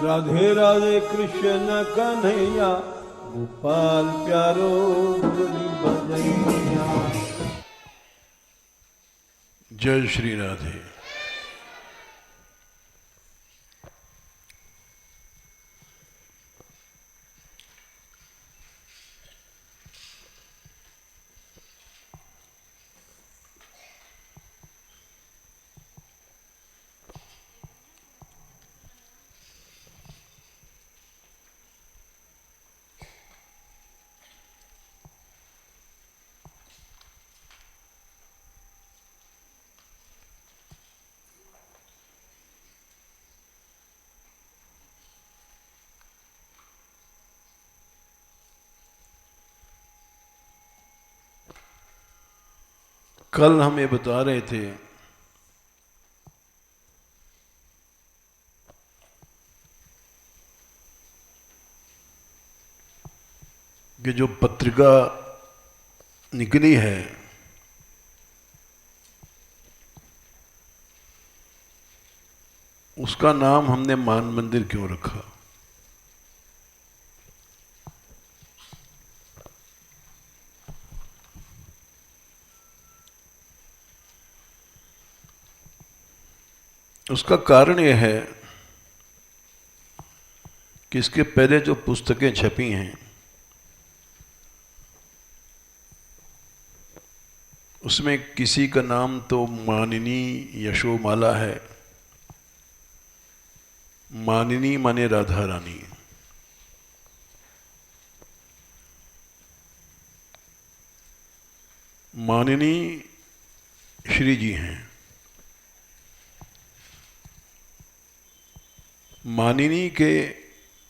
राधे राधे कृष्ण कन्हैया, गोपाल प्यारो मुरली बजैया। जय श्री राधे। कल हम ये बता रहे थे कि जो पत्रिका निकली है उसका नाम हमने मान मंदिर क्यों रखा। उसका कारण यह है कि इसके पहले जो पुस्तकें छपी हैं उसमें किसी का नाम तो मानिनी यशोमाला है। मानिनी माने राधा रानी, मानिनी श्री जी हैं। मानिनी के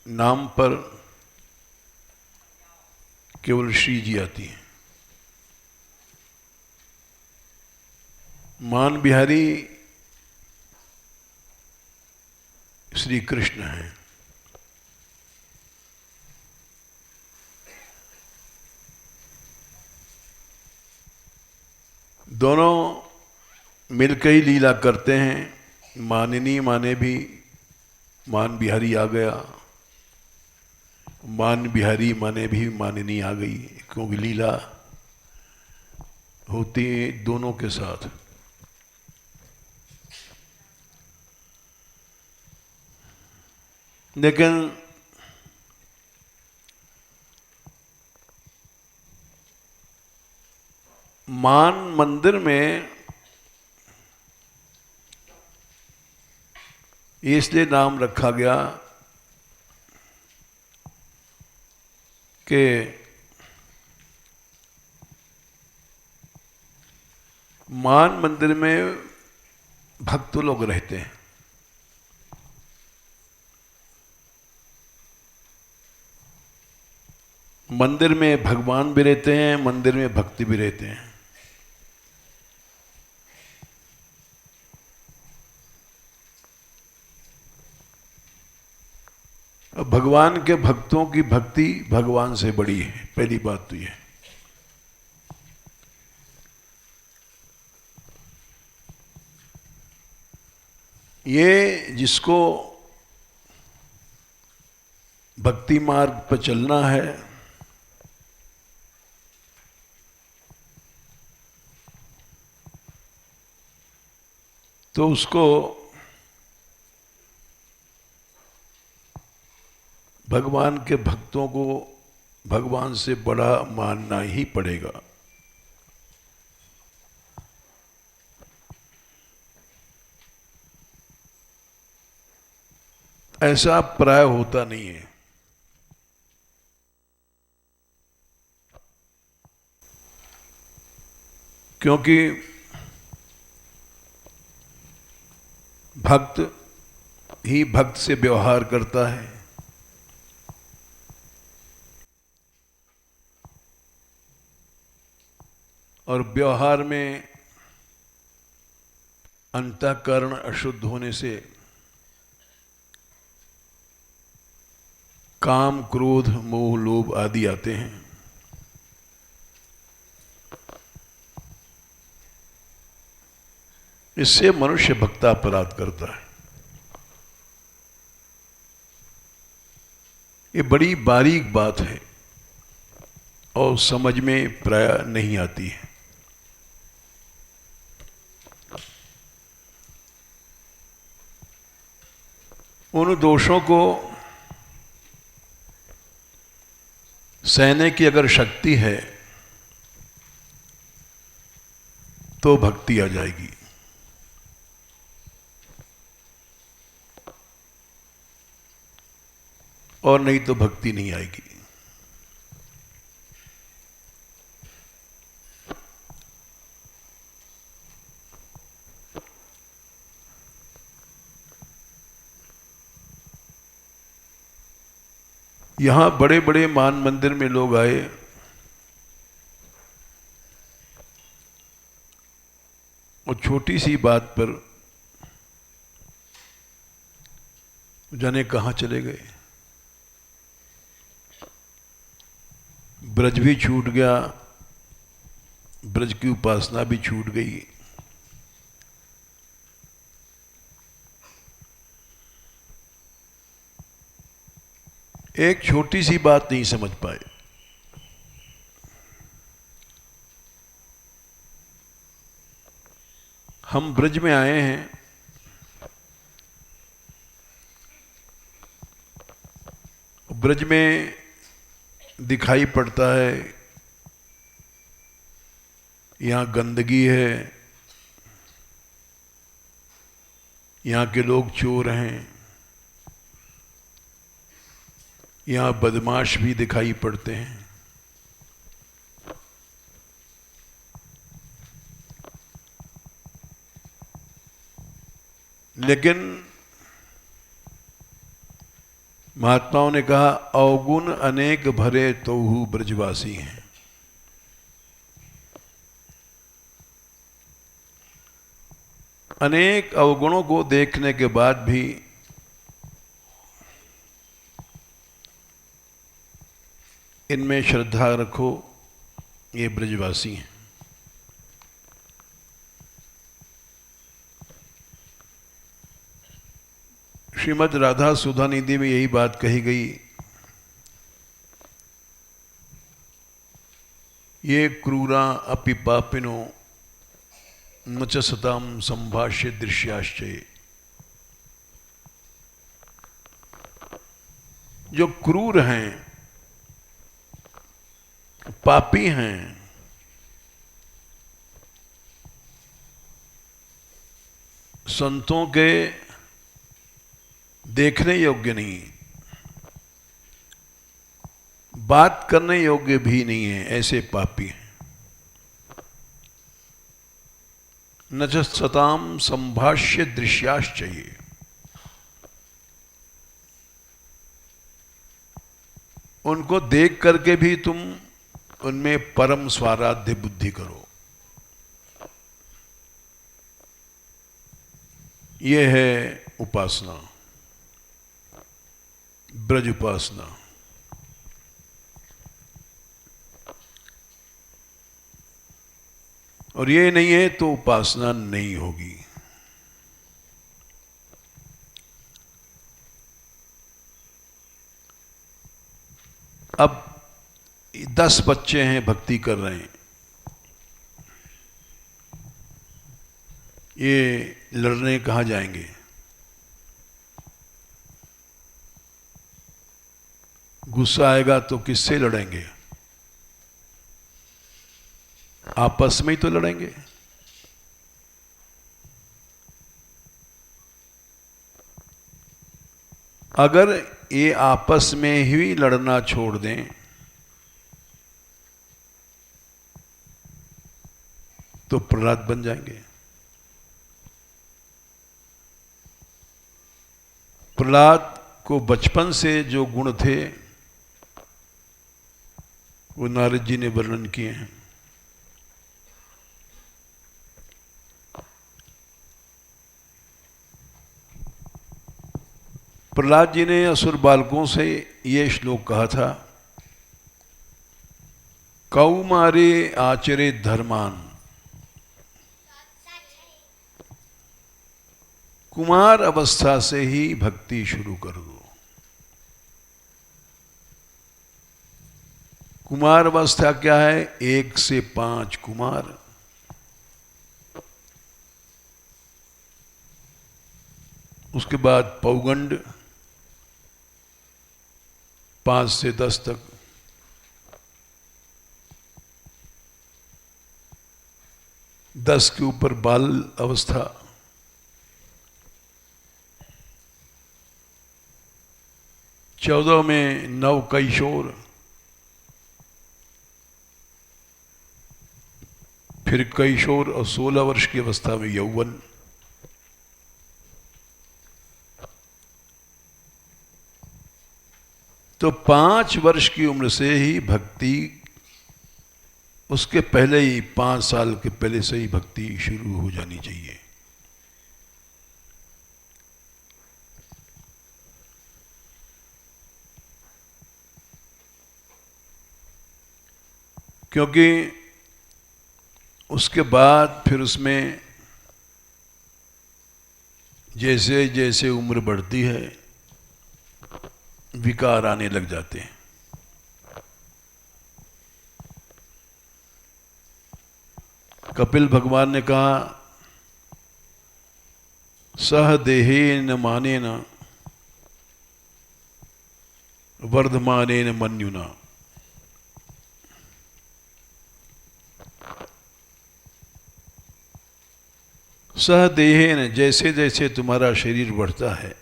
नाम पर केवल श्री जी आती हैं। मान बिहारी श्री कृष्ण हैं। दोनों मिलकर ही लीला करते हैं। मानिनी माने भी मान बिहारी आ गया, मान बिहारी माने भी मानिनी आ गई, क्योंकि लीला होती है दोनों के साथ। लेकिन मान मंदिर में इसलिए नाम रखा गया कि मान मंदिर में भक्त लोग रहते हैं। मंदिर में भगवान भी रहते हैं, मंदिर में भक्ति भी रहते हैं। भगवान के भक्तों की भक्ति भगवान से बड़ी है, पहली बात तो यह। ये जिसको भक्ति मार्ग पर चलना है तो उसको भगवान के भक्तों को भगवान से बड़ा मानना ही पड़ेगा। ऐसा प्राय होता नहीं है। क्योंकि भक्त ही भक्त से व्यवहार करता है। और व्यवहार में अंतःकरण अशुद्ध होने से काम, क्रोध, मोह, लोभ आदि आते हैं। इससे मनुष्य भक्तापराध करता है। ये बड़ी बारीक बात है और समझ में प्राय नहीं आती है। उन दोषों को सहने की अगर शक्ति है तो भक्ति आ जाएगी। और नहीं तो भक्ति नहीं आएगी। यहां बड़े बड़े मान मंदिर में लोग आए, और छोटी सी बात पर जाने कहां चले गए। ब्रज भी छूट गया, ब्रज की उपासना भी छूट गई। एक छोटी सी बात नहीं समझ पाए। हम ब्रज में आए हैं, ब्रज में दिखाई पड़ता है यहां गंदगी है, यहां के लोग चोर हैं, यहां बदमाश भी दिखाई पड़ते हैं। लेकिन महात्माओं ने कहा अवगुण अनेक भरे तोहू ब्रजवासी हैं। अनेक अवगुणों को देखने के बाद भी इनमें श्रद्धा रखो, ये ब्रजवासी हैं। श्रीमद् राधा सुधा निधि में यही बात कही गई। ये क्रूरा अपि पापिनो न च सताम संभाष्य दृश्याश्चय। जो क्रूर हैं, पापी हैं, संतों के देखने योग्य नहीं, बात करने योग्य भी नहीं है, ऐसे पापी हैं। न च सताम संभाष्य दृश्याश्चय। उनको देख करके भी तुम उनमें परम स्वाराध्य बुद्धि करो। ये है उपासना, ब्रज उपासना। और ये नहीं है तो उपासना नहीं होगी। अब 10 बच्चे हैं, भक्ति कर रहे हैं, ये लड़ने कहाँ जाएंगे? गुस्सा आएगा तो किससे लड़ेंगे? आपस में ही तो लड़ेंगे। अगर ये आपस में ही लड़ना छोड़ दें तो प्रहलाद बन जाएंगे। प्रहलाद को बचपन से जो गुण थे वो नारद जी ने वर्णन किए हैं। प्रहलाद जी ने असुर बालकों से ये श्लोक कहा था, कौमारे आचरे धर्मान। कुमार अवस्था से ही भक्ति शुरू कर दो। कुमार अवस्था क्या है? 1 से 5 कुमार, उसके बाद पौगंड 5 से 10 तक, दस के ऊपर बाल अवस्था, चौदह में नव किशोर, फिर किशोर और 16 वर्ष की अवस्था में यौवन। तो 5 वर्ष की उम्र से ही भक्ति, उसके पहले ही 5 साल के पहले से ही भक्ति शुरू हो जानी चाहिए। क्योंकि उसके बाद फिर उसमें जैसे जैसे उम्र बढ़ती है विकार आने लग जाते हैं। कपिल भगवान ने कहा, सह देहे न माने न वर्धमाने न मन्युना। सह देहे न, जैसे जैसे तुम्हारा शरीर बढ़ता है,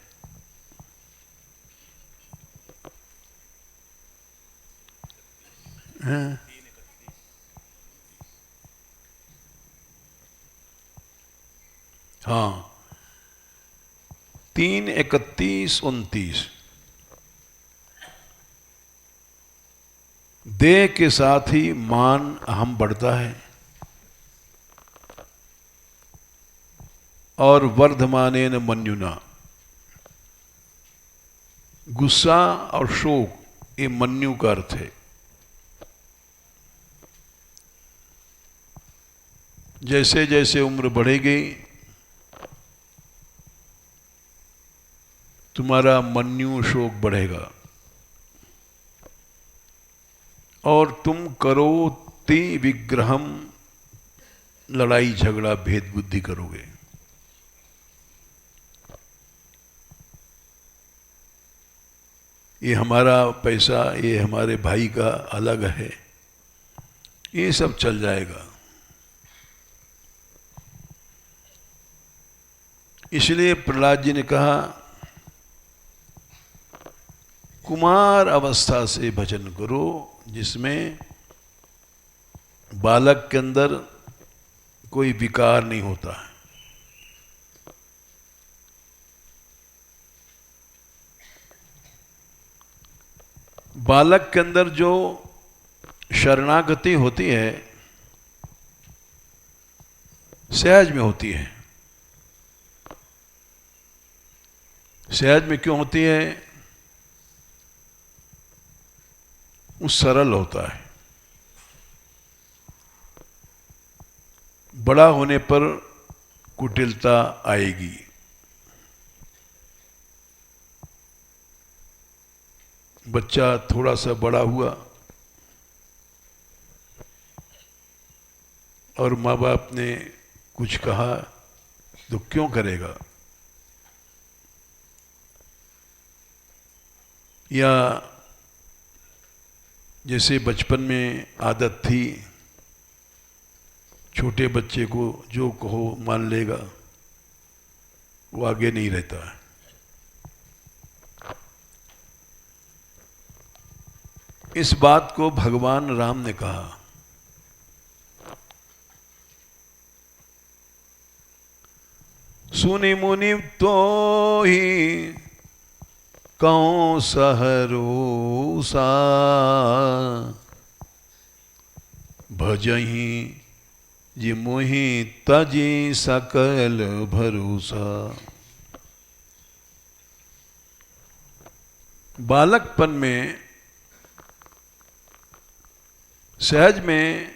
हाँ 3, 31, 29, देह के साथ ही मान अहम बढ़ता है और वर्धमाने न मन्युना, गुस्सा और शोक ये मन्यु का अर्थ है। जैसे जैसे उम्र बढ़ेगी तुम्हारा मन्यु शोक बढ़ेगा और तुम करोति विग्रहम, लड़ाई झगड़ा भेद बुद्धि करोगे। ये हमारा पैसा, ये हमारे भाई का अलग है, ये सब चल जाएगा। इसलिए प्रहलाद जी ने कहा, कुमार अवस्था से भजन करो, जिसमें बालक के अंदर कोई विकार नहीं होता है। बालक के अंदर जो शरणागति होती है सहज में होती है। सहज में क्यों होती है? वो सरल होता है। बड़ा होने पर कुटिलता आएगी। बच्चा थोड़ा सा बड़ा हुआ और माँ बाप ने कुछ कहा तो क्यों करेगा, या जैसे बचपन में आदत थी छोटे बच्चे को जो कहो मान लेगा, वो आगे नहीं रहता है। इस बात को भगवान राम ने कहा, सुनि मुनि तो ही कौं सहरोसा, भजही जी मोहि तजी सकल भरोसा। बालकपन में सहज में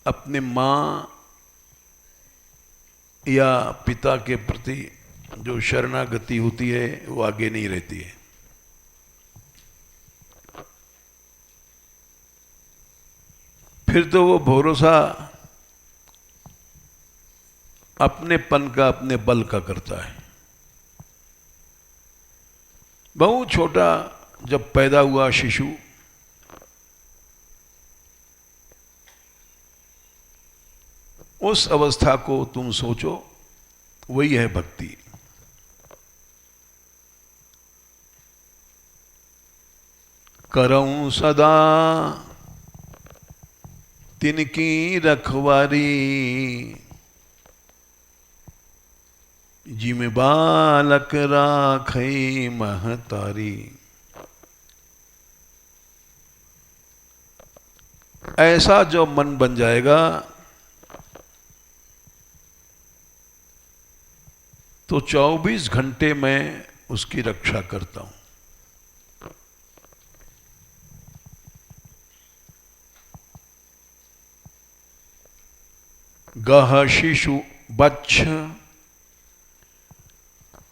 अपने माँ या पिता के प्रति जो शरणागति होती है वो आगे नहीं रहती है। फिर तो वो भरोसा अपनेपन का, अपने बल का करता है। बहुत छोटा जब पैदा हुआ शिशु, उस अवस्था को तुम सोचो, वही है भक्ति। करऊं सदा तिनकी रखवारी, जिम बालक राखई महतारी। ऐसा जो मन बन जाएगा तो 24 घंटे मैं उसकी रक्षा करता हूं। गह शिशु बच्छ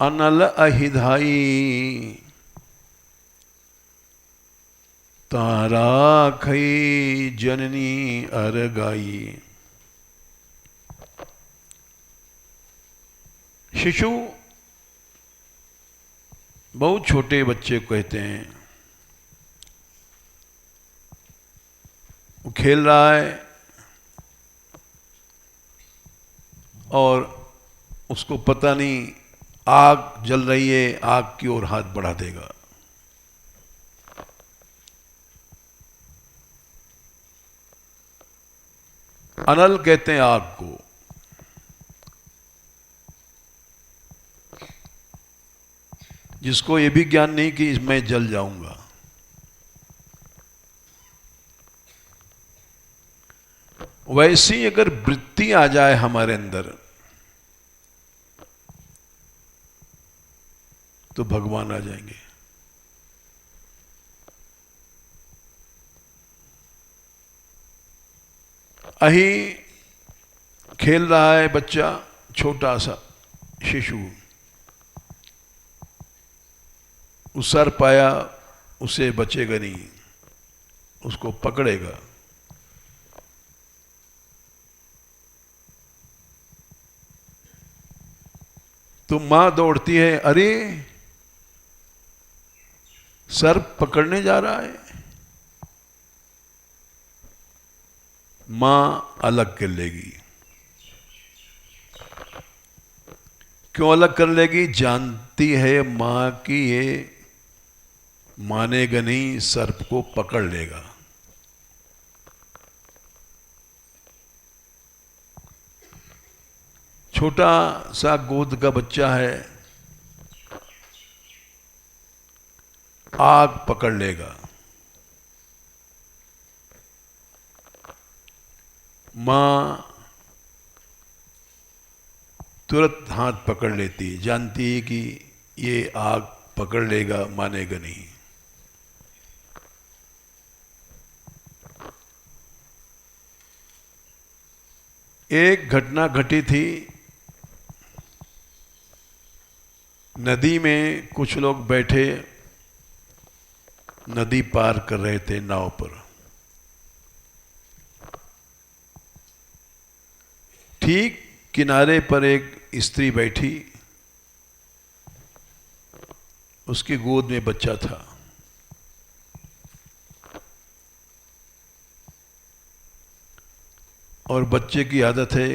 अनल अहिधाई, तारा खई जननी अरगाई। शिशु बहुत छोटे बच्चे को कहते हैं। वो खेल रहा है और उसको पता नहीं आग जल रही है, आग की ओर हाथ बढ़ा देगा। अनल कहते हैं आग को। जिसको ये भी ज्ञान नहीं कि मैं जल जाऊंगा। वैसी अगर वृत्ति आ जाए हमारे अंदर तो भगवान आ जाएंगे। अही खेल रहा है बच्चा, छोटा सा शिशु, उसर पाया, उसे बचेगा नहीं, उसको पकड़ेगा। तो मां दौड़ती है, अरे सर्प पकड़ने जा रहा है। मां अलग कर लेगी। क्यों अलग कर लेगी? जानती है मां की ये मानेगा नहीं, सर्प को पकड़ लेगा। छोटा सा गोद का बच्चा है, आग पकड़ लेगा। मां तुरंत हाथ पकड़ लेती, जानती है कि ये आग पकड़ लेगा, मानेगा नहीं। एक घटना घटी थी, नदी में कुछ लोग बैठे नदी पार कर रहे थे नाव पर। ठीक किनारे पर एक स्त्री बैठी, उसकी गोद में बच्चा था। और बच्चे की आदत है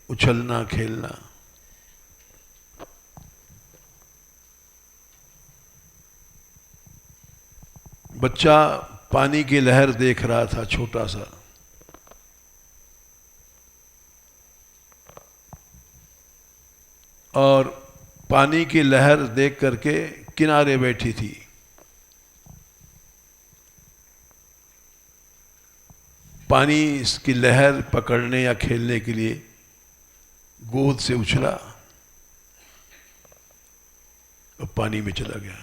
उछलना खेलना। बच्चा पानी की लहर देख रहा था, छोटा सा। और पानी की लहर देख करके किनारे बैठी थी। पानी इसकी लहर पकड़ने या खेलने के लिए गोद से उछला और पानी में चला गया।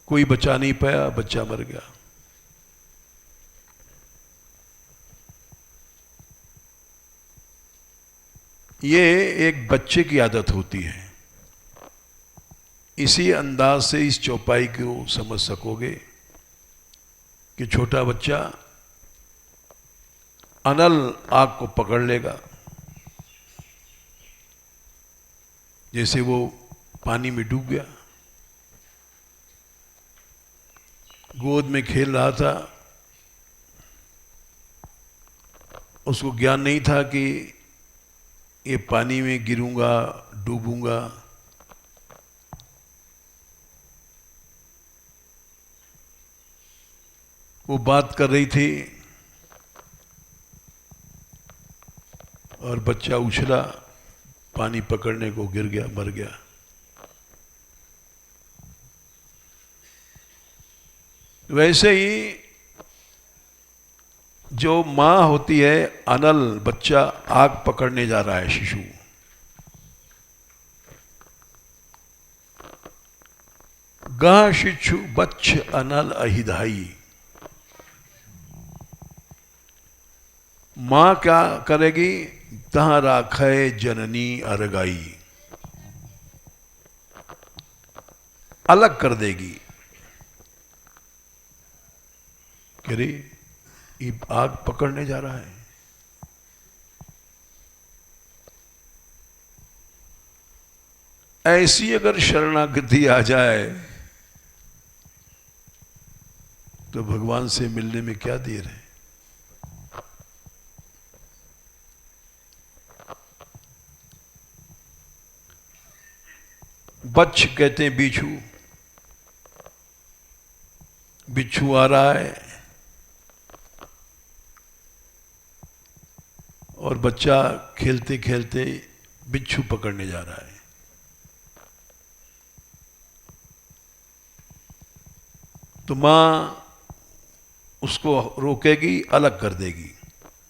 कोई बचा नहीं पाया, बच्चा मर गया। ये एक बच्चे की आदत होती है। इसी अंदाज से इस चौपाई को समझ सकोगे कि छोटा बच्चा अनल आग को पकड़ लेगा, जैसे वो पानी में डूब गया, गोद में खेल रहा था, उसको ज्ञान नहीं था कि ये पानी में गिरूंगा, डूबूंगा। वो बात कर रही थी और बच्चा उछला, पानी पकड़ने को गिर गया, मर गया। वैसे ही जो मां होती है, अनल बच्चा आग पकड़ने जा रहा है, शिशु, गा शिशु बच्च अनल अहिधाई। मां क्या करेगी? तहां राखे जननी अरगाई, अलग कर देगी कि रे ये आग पकड़ने जा रहा है। ऐसी अगर शरणागति आ जाए तो भगवान से मिलने में क्या देर है। बच्छ कहते हैं बिच्छू, बिच्छू आ रहा है और बच्चा खेलते खेलते बिच्छू पकड़ने जा रहा है। तो मां उसको रोकेगी, अलग कर देगी।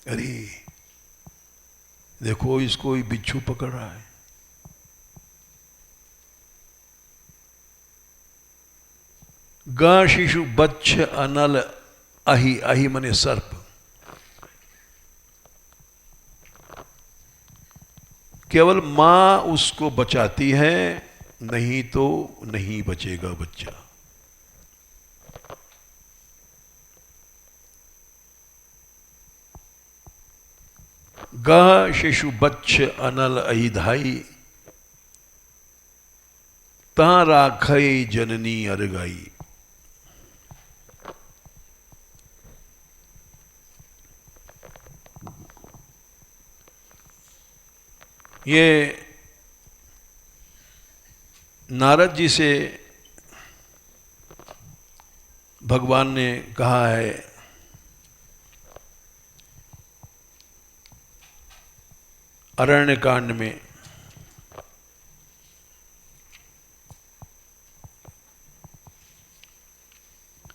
अरे देखो, इसको ही बिच्छू पकड़ रहा है। गा शिशु बच्छ अनल अहि, अहि मने सर्प। केवल मां उसको बचाती है, नहीं तो नहीं बचेगा बच्चा। गा शिशु बच्छ अनल अहिधाई, ता राखई जननी अरगाई। ये नारद जी से भगवान ने कहा है, अरण्य कांड में,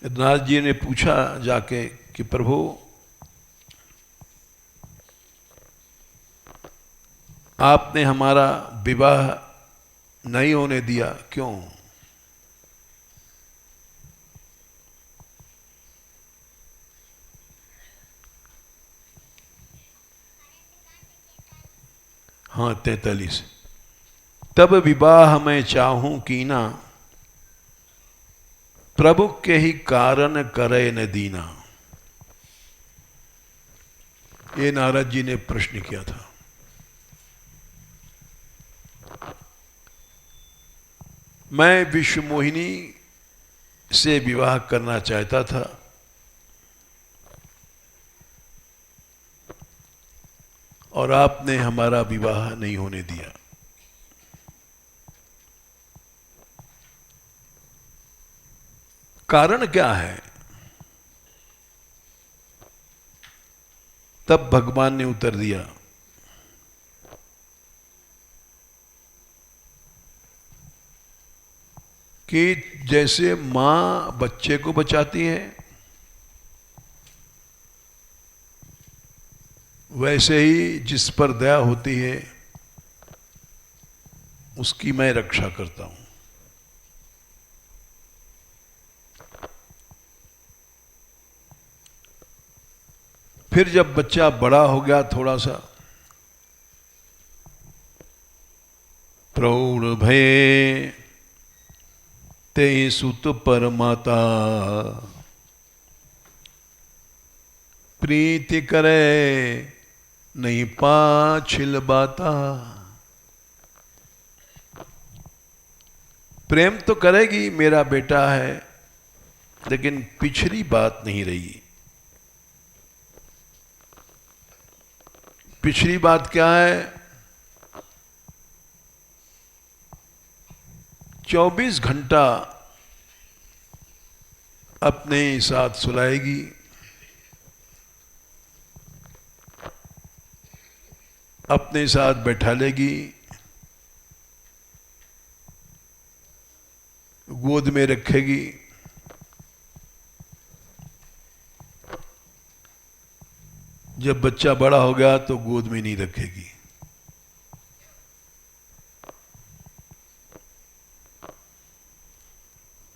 नारद जी ने पूछा जाके कि प्रभु, आपने हमारा विवाह नहीं होने दिया, क्यों? हाँ 43। तब विवाह मैं चाहूं कीना, प्रभु के ही कारण करे न दीना। ये नारद जी ने प्रश्न किया था। मैं विश्व मोहिनी से विवाह करना चाहता था, और आपने हमारा विवाह नहीं होने दिया। कारण क्या है? तब भगवान ने उत्तर दिया, कि जैसे मां बच्चे को बचाती है, वैसे ही जिस पर दया होती है उसकी मैं रक्षा करता हूं। फिर जब बच्चा बड़ा हो गया थोड़ा सा, प्रौढ़ भये ते सुत परमाता, प्रीति करे नहीं पाछिल बाता। प्रेम तो करेगी, मेरा बेटा है, लेकिन पिछली बात नहीं रही। पिछली बात क्या है? 24 घंटा अपने साथ सुलाएगी, अपने साथ बैठा लेगी, गोद में रखेगी, जब बच्चा बड़ा हो गया तो गोद में नहीं रखेगी।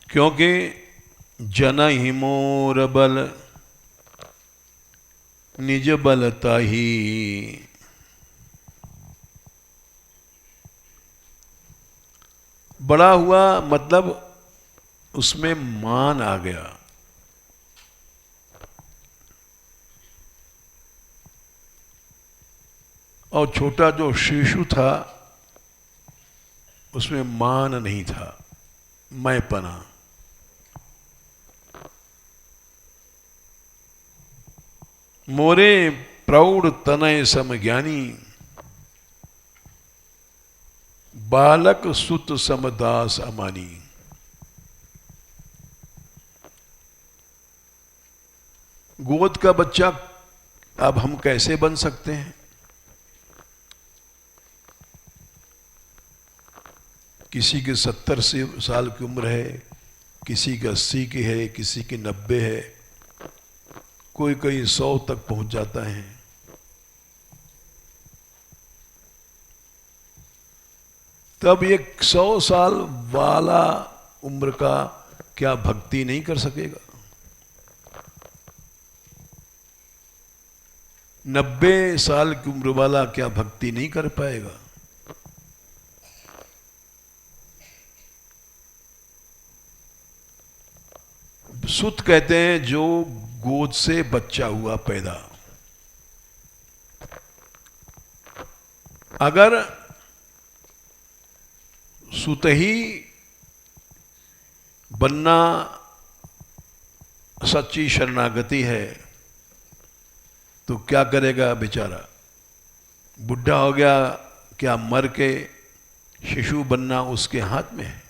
क्योंकि जन ही मोर बल निज बलता ही। बड़ा हुआ मतलब उसमें मान आ गया। और छोटा जो शिशु था उसमें मान नहीं था, मैंपना। मोरे प्रौढ़ तनय समज्ञानी, बालक सुत समदास अमानी। गोद का बच्चा अब हम कैसे बन सकते हैं? किसी के 70 साल की उम्र है, किसी के 80 की है, किसी की 90 है, कोई कोई 100 तक पहुंच जाता है। तब ये 100 साल वाला उम्र का क्या भक्ति नहीं कर सकेगा? 90 साल की उम्र वाला क्या भक्ति नहीं कर पाएगा? सुत कहते हैं जो गोद से बच्चा हुआ पैदा। अगर सुत ही बनना सच्ची शरणागति है तो क्या करेगा बेचारा? बुढ़ा हो गया, क्या मर के शिशु बनना उसके हाथ में है?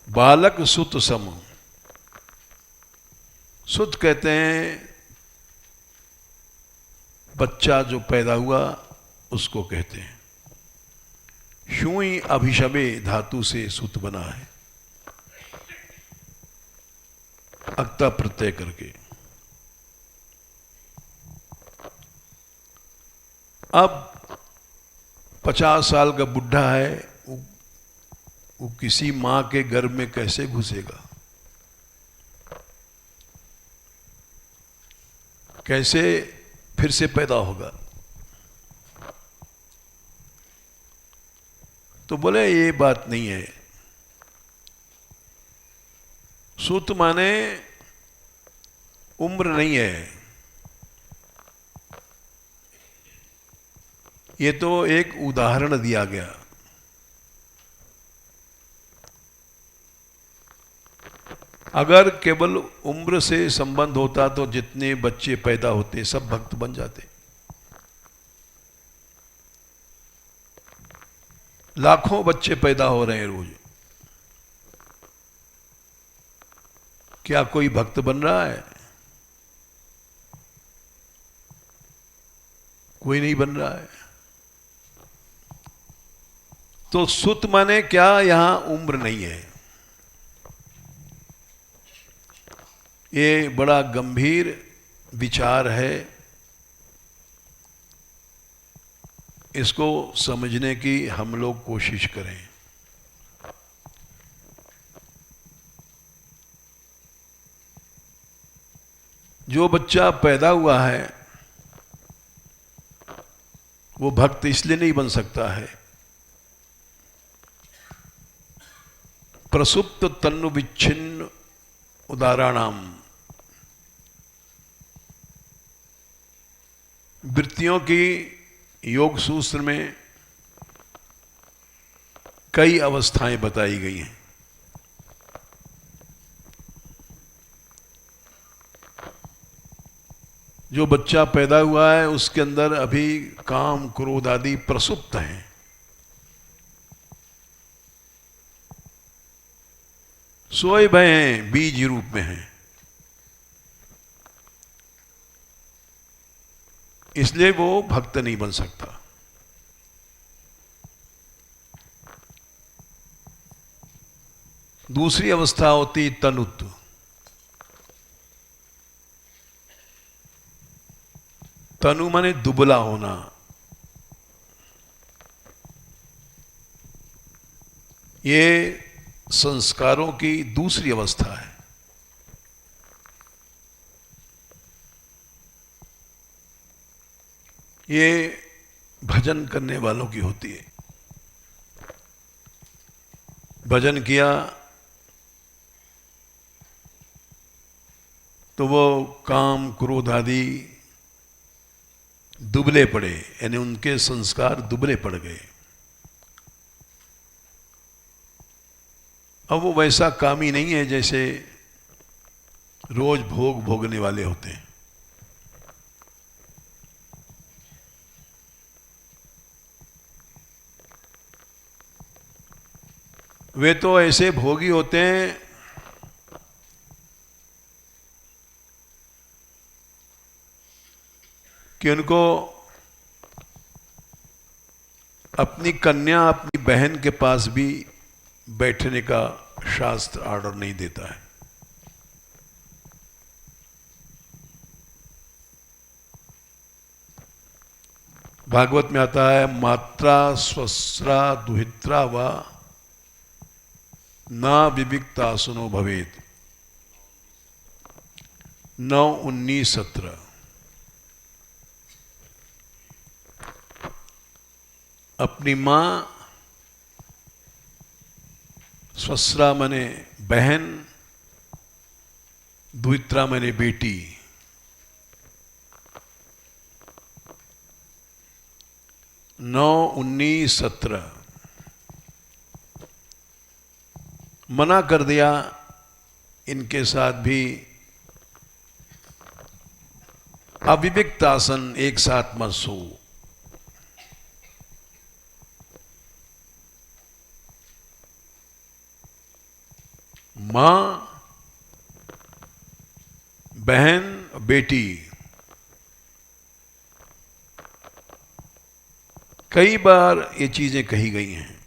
बालक सुत सम। सुत कहते हैं बच्चा जो पैदा हुआ उसको कहते हैं। शूई अभिशमे धातु से सुत बना है, अक्ता प्रत्यय करके। अब 50 साल का बुढ़ा है, वो किसी मां के गर्भ में कैसे घुसेगा? कैसे फिर से पैदा होगा? तो बोले ये बात नहीं है। सुत माने उम्र नहीं है, ये तो एक उदाहरण दिया गया। अगर केवल उम्र से संबंध होता तो जितने बच्चे पैदा होते सब भक्त बन जाते। लाखों बच्चे पैदा हो रहे हैं रोज, क्या कोई भक्त बन रहा है? कोई नहीं बन रहा है। तो सुत माने क्या? यहां उम्र नहीं है। ये बड़ा गंभीर विचार है, इसको समझने की हम लोग कोशिश करें। जो बच्चा पैदा हुआ है वो भक्त इसलिए नहीं बन सकता है। प्रसुप्त तन्नु विच्छिन्न उदाहरणाम, वृत्तियों की योग सूत्र में कई अवस्थाएं बताई गई हैं। जो बच्चा पैदा हुआ है उसके अंदर अभी काम क्रोध आदि प्रसुप्त हैं। सोए भय हैं, बीज रूप में हैं। इसलिए वो भक्त नहीं बन सकता। दूसरी अवस्था होती तनुत्व। तनु माने दुबला होना। ये संस्कारों की दूसरी अवस्था है। ये भजन करने वालों की होती है। भजन किया तो वो काम क्रोध आदि दुबले पड़े, यानी उनके संस्कार दुबले पड़ गए। अब वो वैसा कामी नहीं है जैसे रोज भोग भोगने वाले होते हैं। वे तो ऐसे भोगी होते हैं कि उनको अपनी कन्या अपनी बहन के पास भी बैठने का शास्त्र ऑर्डर नहीं देता है। भागवत में आता है मात्रा स्वस्रा दुहित्रा व न विविक्ता सुनो भवेत, 9:19-17। अपनी मां, स्वस्रा माने बहन, दुहित्रा माने बेटी, 9:19-17 मना कर दिया। इनके साथ भी अविविक्त आसन एक साथ मत सो। मां, बहन, बेटी, कई बार ये चीजें कही गई हैं।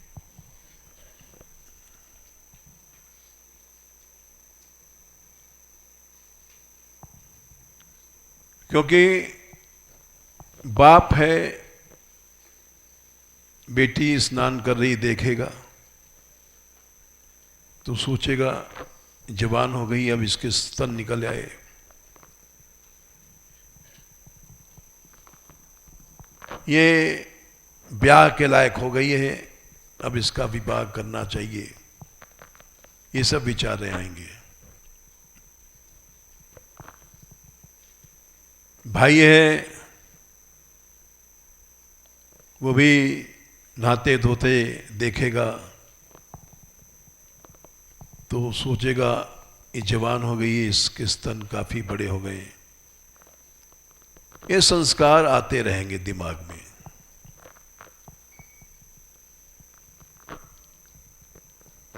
क्योंकि बाप है, बेटी स्नान कर रही देखेगा तो सोचेगा जवान हो गई, अब इसके स्तन निकल आए। ये ब्याह के लायक हो गई है, अब इसका विवाह करना चाहिए। ये सब विचारें आएंगे। भाई है, वो भी नहाते धोते देखेगा तो सोचेगा ये जवान हो गई है, इसके स्तन काफी बड़े हो गए। ये संस्कार आते रहेंगे दिमाग में।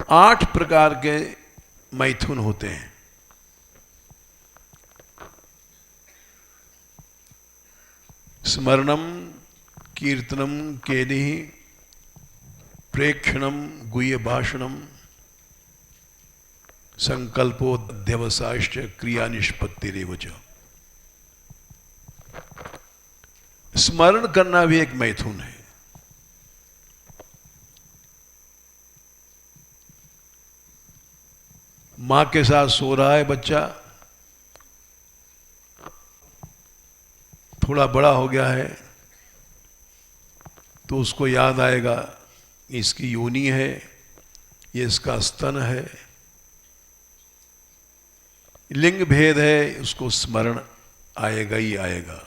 आठ प्रकार के मैथुन होते हैं। स्मरणम, कीर्तनम, केलि, प्रेक्षणम, गुह्य भाषणम, संकल्पोऽध्यवसायश्च क्रिया निष्पत्तिरेवच। स्मरण करना भी एक मैथुन है। मां के साथ सो रहा है बच्चा, थोड़ा बड़ा हो गया है, तो उसको याद आएगा इसकी योनि है, ये इसका स्तन है। लिंग भेद है, उसको स्मरण आएगा ही आएगा।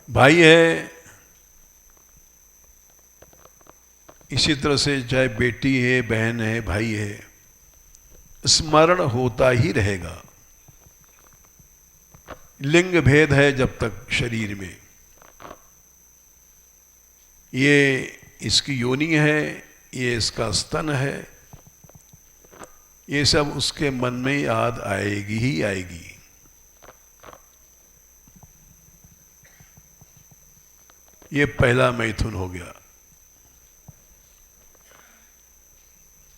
भाई है, इसी तरह से चाहे बेटी है, बहन है, भाई है, स्मरण होता ही रहेगा। लिंग भेद है जब तक शरीर में, ये इसकी योनि है, ये इसका स्तन है, ये सब उसके मन में याद आएगी ही आएगी। ये पहला मैथुन हो गया।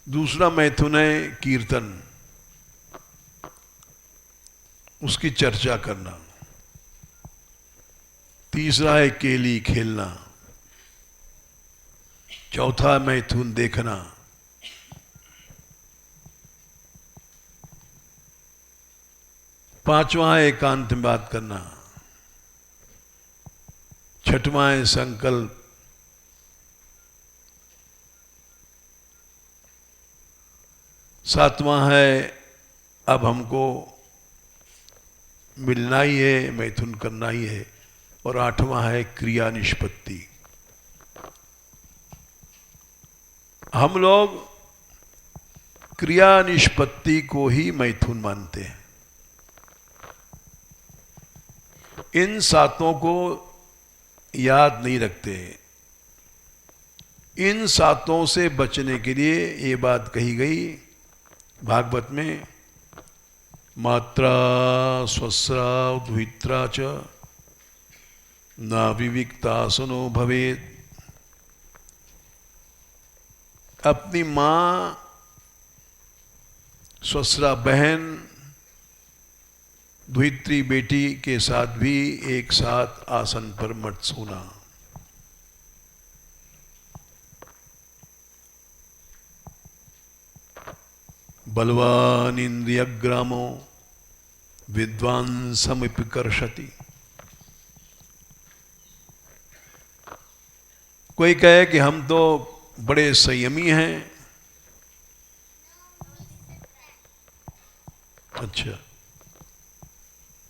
दूसरा मैथुन है कीर्तन, उसकी चर्चा करना। तीसरा है केली खेलना। चौथा मैथुन देखना। पांचवा है एकांत में बात करना। छठवां है संकल्प। सातवां है अब हमको मिलना ही है, मैथुन करना ही है। और आठवां है क्रिया निष्पत्ति। हम लोग क्रिया निष्पत्ति को ही मैथुन मानते हैं। इन सातों को याद नहीं रखते। इन सातों से बचने के लिए ये बात कही गई भागवत में, मात्रा स्वस्रा द्वित्रा च न विविक्तासनो भवेत्। अपनी मां, स्वस्रा बहन, द्वित्री बेटी के साथ भी एक साथ आसन पर मत सोना। बलवान इंद्रियग्रामो विद्वान समिपकर्षति। कोई कहे कि हम तो बड़े संयमी हैं। अच्छा,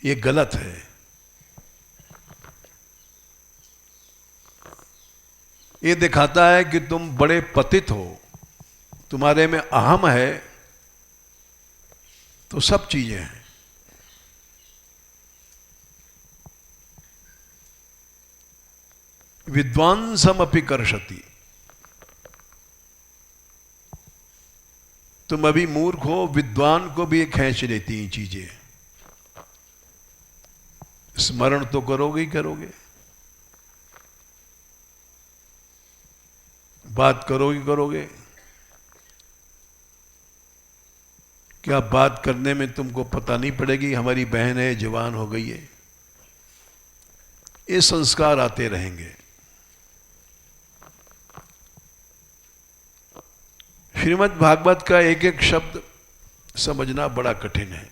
ये गलत है। ये दिखाता है कि तुम बड़े पतित हो, तुम्हारे में अहम है, तो सब चीजें हैं। विद्वांसम अपि कर्षति। तुम अभी मूर्ख हो, विद्वान को भी खींच लेती हैं चीजें। स्मरण तो करोगे ही करोगे, बात करोगे करोगे। क्या बात करने में तुमको पता नहीं पड़ेगी हमारी बहन है, जवान हो गई है? ये संस्कार आते रहेंगे। श्रीमद् भागवत का एक एक शब्द समझना बड़ा कठिन है।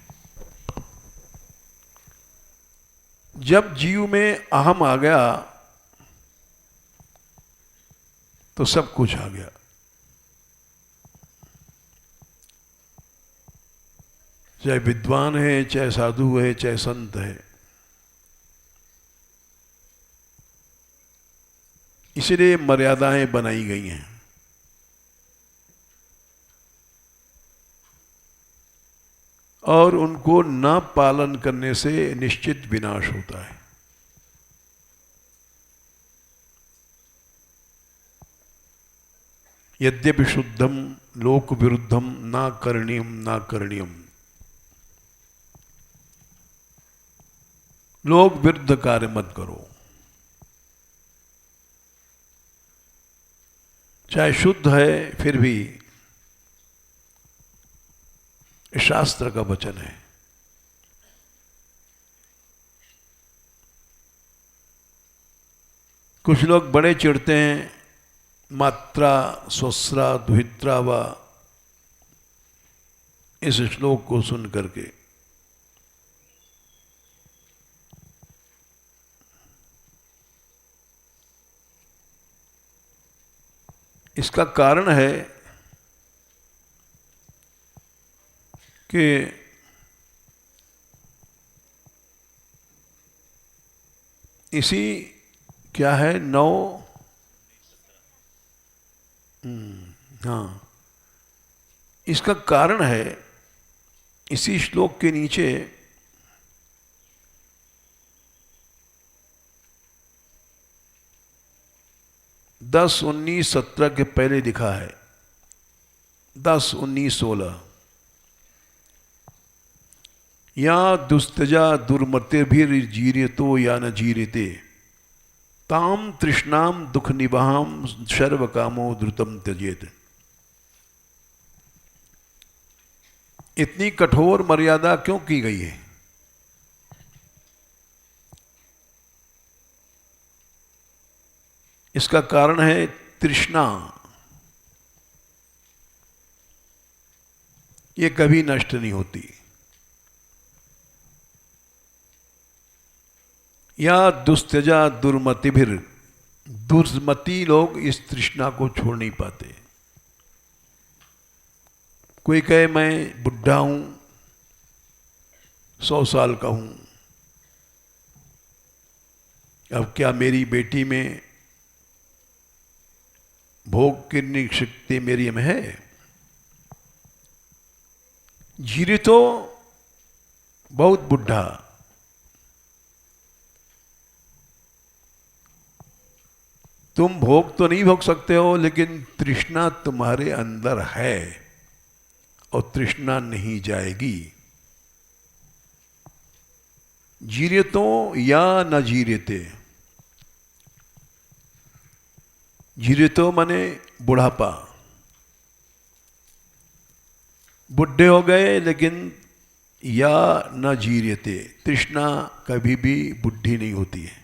जब जीव में अहम आ गया तो सब कुछ आ गया। चाहे विद्वान है, चाहे साधु है, चाहे संत है। इसलिए मर्यादाएं बनाई गई हैं। और उनको न पालन करने से निश्चित विनाश होता है। यद्यपि शुद्धम लोक विरुद्धम ना करणीयम ना करणीयम। लोक विरुद्ध कार्य मत करो। चाहे शुद्ध है फिर भी शास्त्र का वचन है। कुछ लोग बड़े चिढ़ते हैं मात्रा स्वस्रा द्वित्रा व इस श्लोक को सुन करके। इसका कारण है कि इसी क्या है 9 हाँ, इसका कारण है इसी श्लोक के नीचे 10, 19, 17 के पहले लिखा है 10, 19, 16 या दुस्तजा दुर्मतिर्भिर्जीर्यतो या न जीर्यते ताम तृष्णाम दुख निवाहम सर्व कामो द्रुतम त्यजेत। इतनी कठोर मर्यादा क्यों की गई है? इसका कारण है तृष्णा। ये कभी नष्ट नहीं होती। या दुस्तजा दुर्मतिभिर, दुर्मति लोग इस तृष्णा को छोड़ नहीं पाते। कोई कहे मैं बुढ़ा हूं, 100 साल का हूं, अब क्या मेरी बेटी में भोग करने की शक्ति मेरी में है? जीरे तो बहुत बुढ़ा, तुम भोग तो नहीं भोग सकते हो, लेकिन तृष्णा तुम्हारे अंदर है और तृष्णा नहीं जाएगी। जीरे तो या न जीरेते, जीरे तो माने बुढ़ापा, बुढ़े हो गए लेकिन या न जीरेते, तृष्णा कभी भी बुढ़ी नहीं होती है।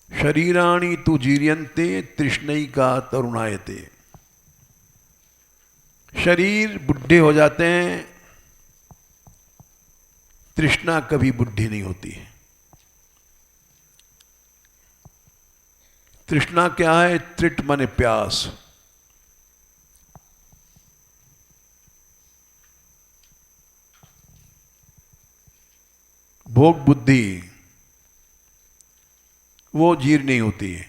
शरीराणि तु जीर्यन्ते तृष्णैका तरुणायते, शरीर बुढ़े हो जाते हैं, तृष्णा कभी बुढ़ी नहीं होती है। तृष्णा क्या है? त्रिट माने प्यास। भोग बुद्धि वो जीर्ण नहीं होती है।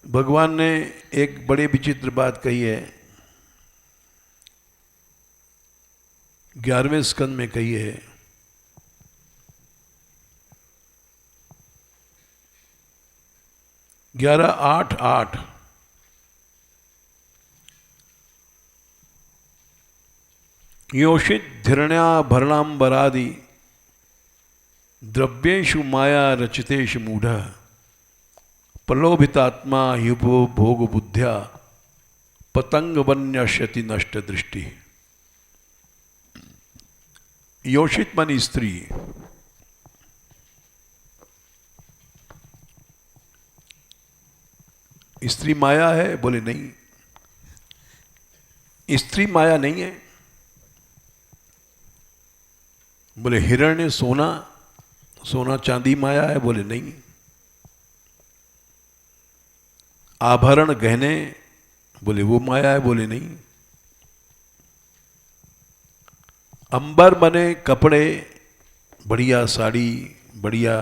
भगवान ने एक बड़े विचित्र बात कही है, 11वें स्कंद में कही है, 11:8:8 योषित धृण्याभरणांबरादि द्रव्येषु माया रचितेषु मूढ़ प्रलोभितात्मा युभो भोग बुद्ध्या पतंग वन्यश्यति नष्ट दृष्टि। योषित मानी स्त्री, स्त्री माया है? बोले नहीं, स्त्री माया नहीं है। बोले हिरण्य सोना, सोना चांदी माया है? बोले नहीं। आभरण गहने, बोले वो माया है? बोले नहीं। अंबर बने कपड़े, बढ़िया साड़ी, बढ़िया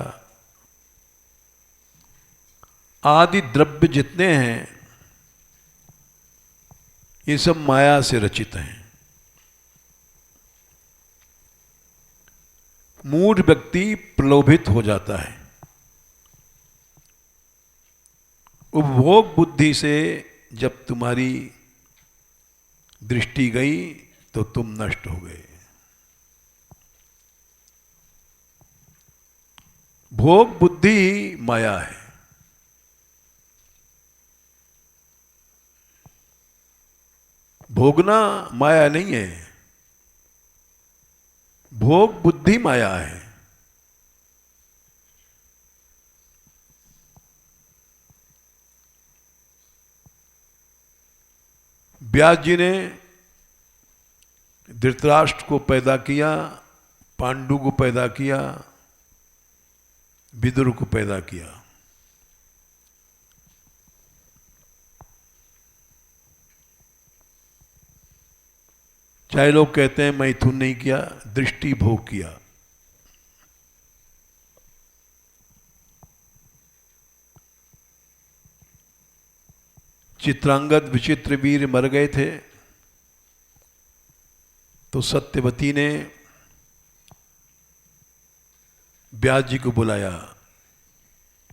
आदि द्रव्य जितने हैं ये सब माया से रचित हैं। मूढ़ व्यक्ति प्रलोभित हो जाता है। उपभोग बुद्धि से जब तुम्हारी दृष्टि गई तो तुम नष्ट हो गए। भोग बुद्धि ही माया है। भोगना माया नहीं है, भोग बुद्धि माया है। व्यास जी ने धृतराष्ट्र को पैदा किया, पांडु को पैदा किया, विदुर को पैदा किया। चाहे लोग कहते हैं मैथुन नहीं किया, दृष्टि भोग किया। चित्रांगद विचित्र वीर मर गए थे तो सत्यवती ने व्यास जी को बुलाया।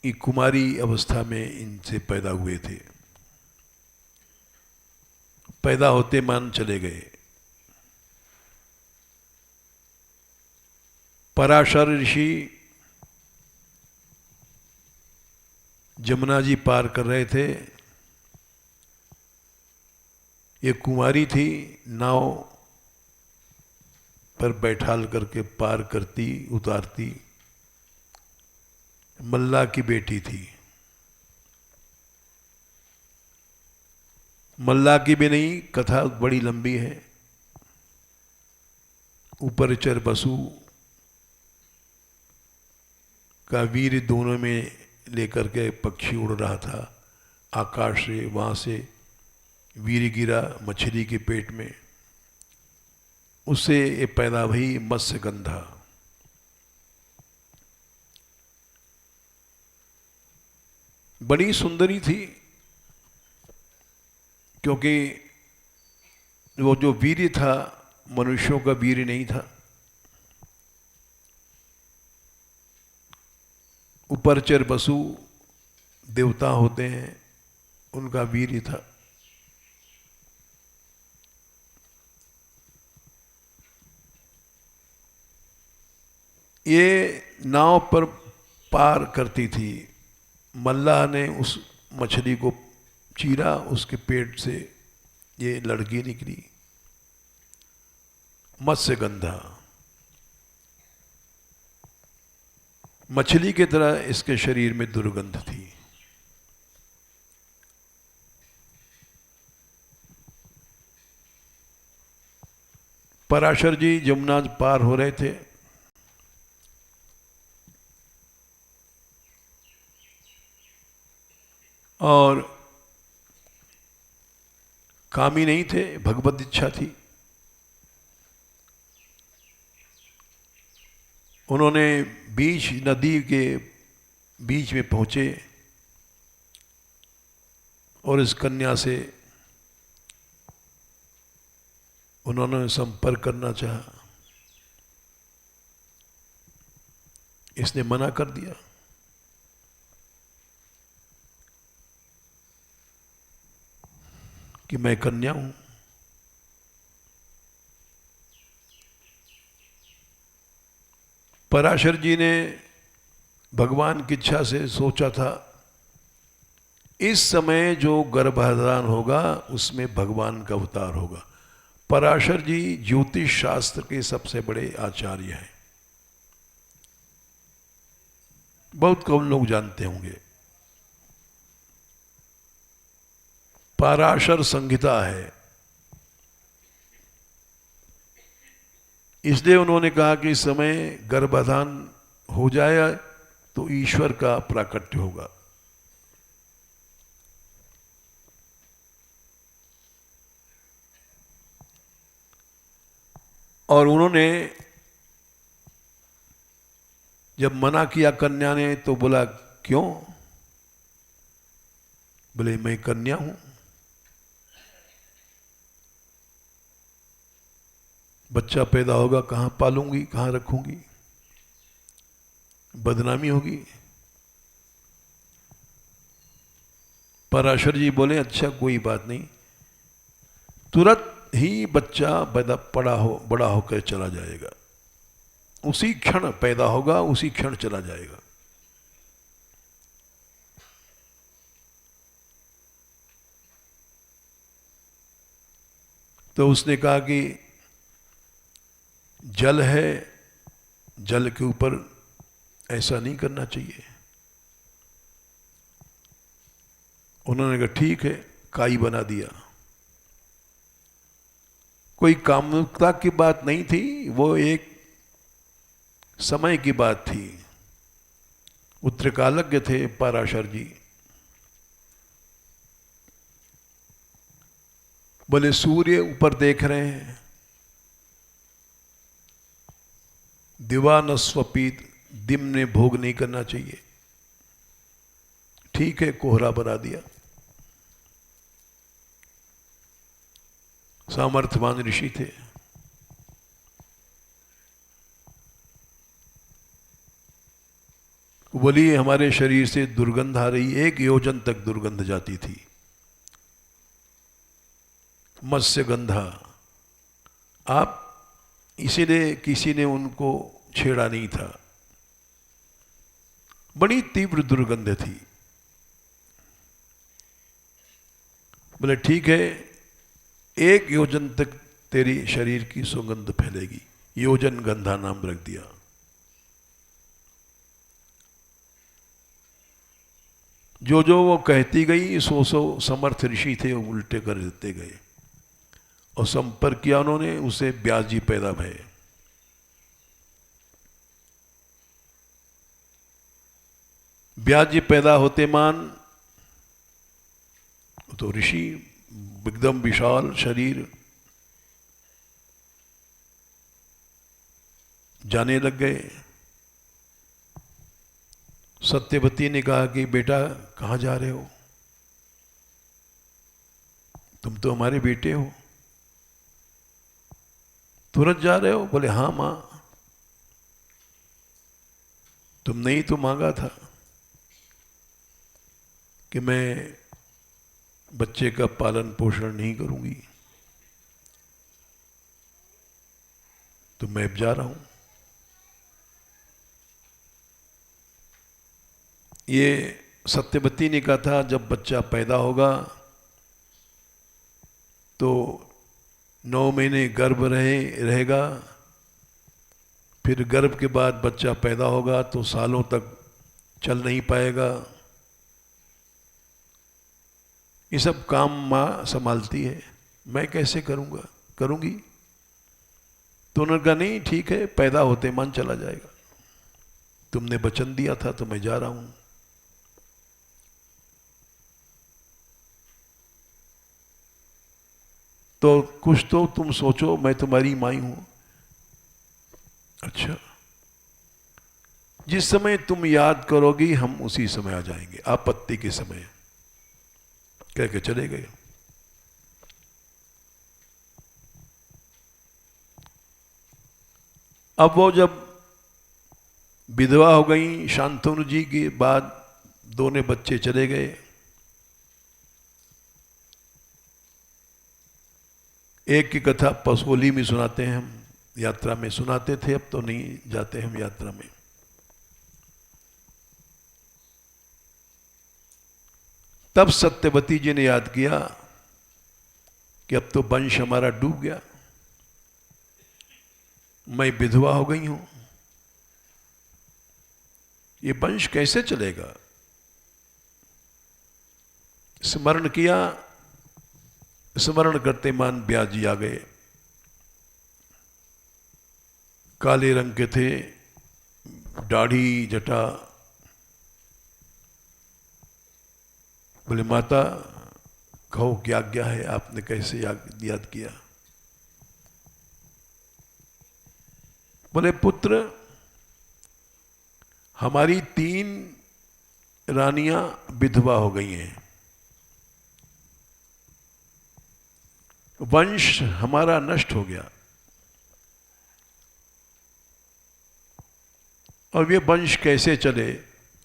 ये कुमारी अवस्था में इनसे पैदा हुए थे। पैदा होते मान चले गए। पराशर ऋषि जमुना जी पार कर रहे थे। ये कुमारी थी, नाव पर बैठाल करके पार करती उतारती। मल्ला की बेटी थी। मल्ला की भी नहीं, कथा बड़ी लंबी है। ऊपरचर बसु का वीर दोनों में लेकर के पक्षी उड़ रहा था। आकाश से, वहां से वीर गिरा मछली के पेट में। उससे ये पैदा हुई मत्स्यगंधा। बड़ी सुंदरी थी, क्योंकि वो जो वीर था मनुष्यों का वीर नहीं था। उपरचर बसु देवता होते हैं, उनका वीर था। ये नाव पर पार करती थी। मल्लाह ने उस मछली को चीरा, उसके पेट से ये लड़की निकली, मत्स्यगंधा। मछली की तरह इसके शरीर में दुर्गंध थी। पराशर जी जमुना पार हो रहे थे। और कामी नहीं थे, भगवत इच्छा थी। उन्होंने बीच नदी के बीच में पहुंचे और इस कन्या से उन्होंने संपर्क करना चाहा। इसने मना कर दिया। कि मैं कन्या हूं। पराशर जी ने भगवान की इच्छा से सोचा था इस समय जो गर्भाधान होगा उसमें भगवान का अवतार होगा। पराशर जी ज्योतिष शास्त्र के सबसे बड़े आचार्य हैं। बहुत कम लोग जानते होंगे। पराशर संहिता है। इसलिए उन्होंने कहा कि इस समय गर्भाधान हो जाए तो ईश्वर का प्राकट्य होगा। और उन्होंने जब मना किया कन्या ने तो बोला क्यों? बोले मैं कन्या हूं। बच्चा पैदा होगा कहां पालूंगी, कहां रखूंगी, बदनामी होगी। पराशर जी बोले अच्छा कोई बात नहीं, तुरंत ही बच्चा बड़ा होकर चला जाएगा। उसी क्षण पैदा होगा, उसी क्षण चला जाएगा। तो उसने कहा कि जल है, जल के ऊपर ऐसा नहीं करना चाहिए। उन्होंने कहा ठीक है, काई बना दिया। कोई कामुकता की बात नहीं थी, वो एक समय की बात थी। वो त्रिकालज्ञ थे पराशर जी। बोले सूर्य ऊपर देख रहे हैं, दिवा न स्वपीत, दिन ने भोग नहीं करना चाहिए। ठीक है, कोहरा बना दिया। सामर्थ्यवान ऋषि थे। बोलिए हमारे शरीर से दुर्गंध आ रही, 1 योजन तक दुर्गंध जाती थी, मत्स्य गंधा। आप इसीलिए किसी ने उनको छेड़ा नहीं था, बड़ी तीव्र दुर्गंध थी। बोले ठीक है, 1 योजन तक तेरी शरीर की सुगंध फैलेगी। योजन गंधा नाम रख दिया। जो जो वो कहती गई, सो सो समर्थ ऋषि थे वो उल्टे कर देते गए, और संपर्क किया उन्होंने, उसे व्यास जी पैदा भये। व्यास जी पैदा होते मान तो ऋषि एकदम विशाल शरीर जाने लग गए। सत्यवती ने कहा कि बेटा कहाँ जा रहे हो, तुम तो हमारे बेटे हो, तुरंत जा रहे हो? बोले हाँ माँ, तुमने ही तो मांगा था कि मैं बच्चे का पालन पोषण नहीं करूंगी, तो मैं अब जा रहा हूं। ये सत्यवती ने कहा था जब बच्चा पैदा होगा तो 9 महीने गर्भ रहेगा, फिर गर्भ के बाद बच्चा पैदा होगा तो सालों तक चल नहीं पाएगा। ये सब काम माँ संभालती है, मैं कैसे करूँगा, करूँगी? तो उन्होंने कहा नहीं ठीक है, पैदा होते मन चला जाएगा, तुमने वचन दिया था तो मैं जा रहा हूँ। तो कुछ तो तुम सोचो, मैं तुम्हारी माई हूं। अच्छा, जिस समय तुम याद करोगी हम उसी समय आ जाएंगे, आपत्ति के समय, कह के चले गए। अब वो जब विधवा हो गई, शांतनु जी के बाद दोनों बच्चे चले गए। एक की कथा पसोली में सुनाते हैं हम, यात्रा में सुनाते थे, अब तो नहीं जाते हम यात्रा में। तब सत्यवती जी ने याद किया कि अब तो वंश हमारा डूब गया, मैं विधवा हो गई हूं, ये वंश कैसे चलेगा? स्मरण किया, स्मरण करते मान व्यास जी आ गए। काले रंग के थे, दाढ़ी जटा। बोले माता कहो क्या आज्ञा है, आपने कैसे याद किया? बोले पुत्र, हमारी 3 रानियां विधवा हो गई हैं, वंश हमारा नष्ट हो गया, और ये वंश कैसे चले?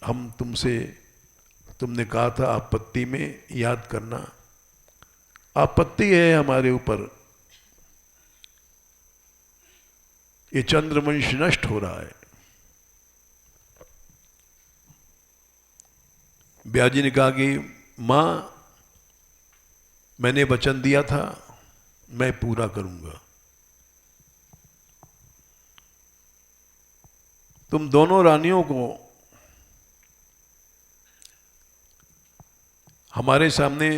हम तुमने कहा था आपत्ति में याद करना, आपत्ति है हमारे ऊपर, ये चंद्रवंश नष्ट हो रहा है। व्यास जी ने कहा कि मां, मैंने वचन दिया था, मैं पूरा करूंगा। तुम दोनों रानियों को हमारे सामने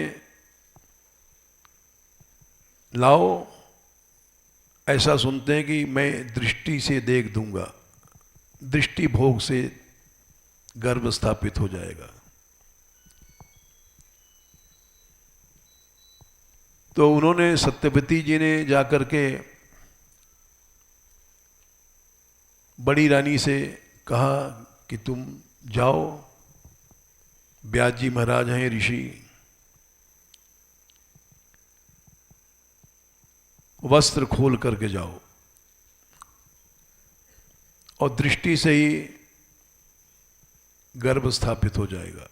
लाओ, ऐसा सुनते हैं कि मैं दृष्टि से देख दूंगा, दृष्टि भोग से गर्भ स्थापित हो जाएगा। तो उन्होंने, सत्यवती जी ने जाकर के बड़ी रानी से कहा कि तुम जाओ, व्यास जी महाराज हैं ऋषि, वस्त्र खोल करके जाओ और दृष्टि से ही गर्भ स्थापित हो जाएगा।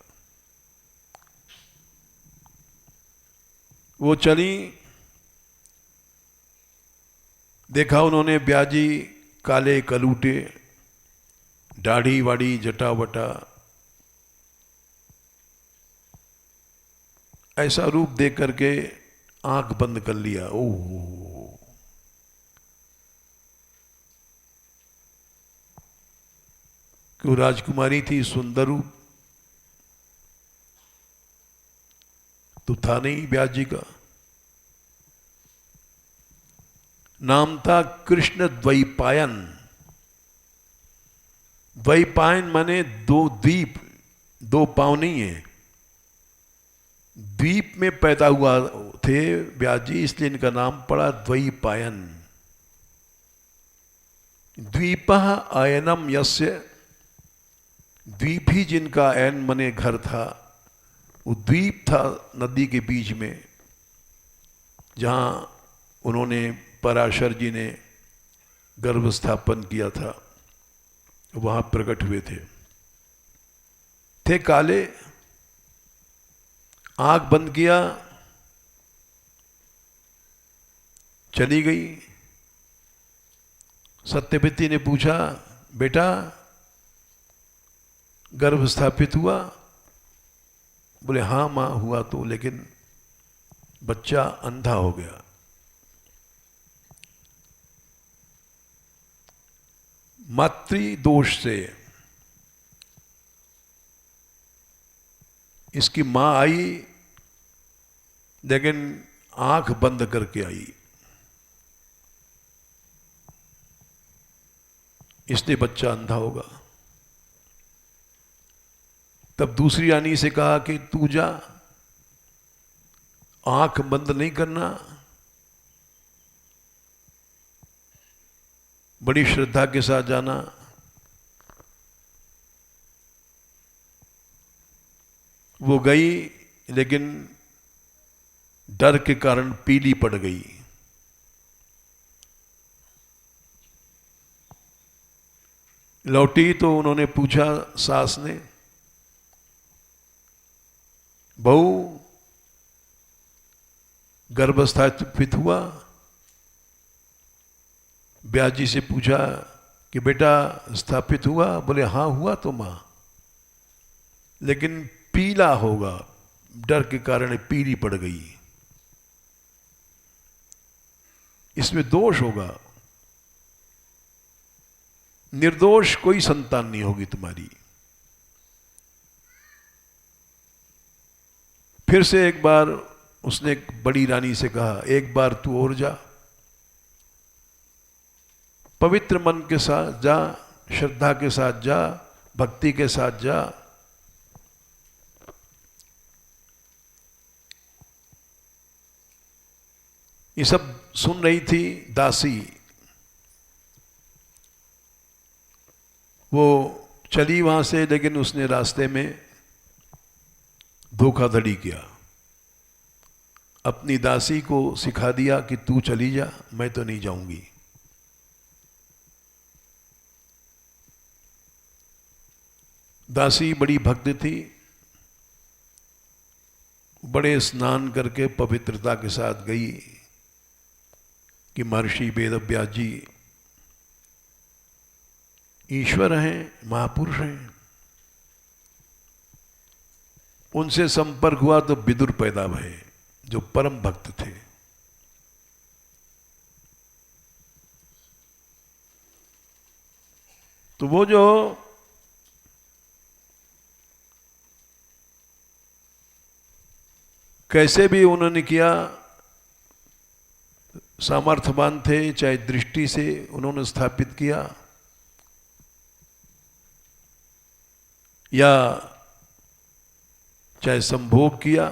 वो चली, देखा उन्होंने व्यास जी काले कलूटे, दाढ़ी वाड़ी, जटा वटा, ऐसा रूप देख करके आंख बंद कर लिया। ओह, क्यों राजकुमारी थी, सुंदर रूप तो था नहीं व्यास जी का। नाम था कृष्ण द्वैपायन। द्वैपायन माने दो द्वीप, दो पांव नहीं है, द्वीप में पैदा हुआ थे व्यास जी, इसलिए इनका नाम पड़ा द्वैपायन। द्वीपः आयनम यस्य, द्वीप ही जिनका आयन मने घर था, वो द्वीप था नदी के बीच में, जहां उन्होंने, पराशर जी ने गर्भ स्थापन किया था, वहां प्रकट हुए थे काले। आंख बंद किया, चली गई। सत्यवती ने पूछा, बेटा गर्भ स्थापित हुआ? बोले हाँ मां हुआ तो, लेकिन बच्चा अंधा हो गया। मातृ दोष से। इसकी मां आई, लेकिन आंख बंद करके आई, इसलिए बच्चा अंधा होगा। तब दूसरी रानी से कहा कि तू जा, आंख बंद नहीं करना, बड़ी श्रद्धा के साथ जाना। वो गई, लेकिन डर के कारण पीली पड़ गई। लौटी तो उन्होंने पूछा, सास ने, बहू गर्भ स्थापित हुआ? व्यास जी से पूछा कि बेटा स्थापित हुआ? बोले हाँ हुआ तो मां, लेकिन पीला होगा, डर के कारण पीली पड़ गई, इसमें दोष होगा, निर्दोष कोई संतान नहीं होगी तुम्हारी। फिर से एक बार उसने एक बड़ी रानी से कहा, एक बार तू और जा, पवित्र मन के साथ जा, श्रद्धा के साथ जा, भक्ति के साथ जा। ये सब सुन रही थी दासी। वो चली वहां से, लेकिन उसने रास्ते में धोखाधड़ी किया। अपनी दासी को सिखा दिया कि तू चली जा, मैं तो नहीं जाऊंगी। दासी बड़ी भक्त थी, बड़े स्नान करके पवित्रता के साथ गई कि महर्षि वेदव्यास जी ईश्वर हैं, महापुरुष हैं। उनसे संपर्क हुआ तो विदुर पैदा भये, जो परम भक्त थे। तो वो जो कैसे भी उन्होंने किया, सामर्थ्यवान थे, चाहे दृष्टि से उन्होंने स्थापित किया या चाहे संभोग किया,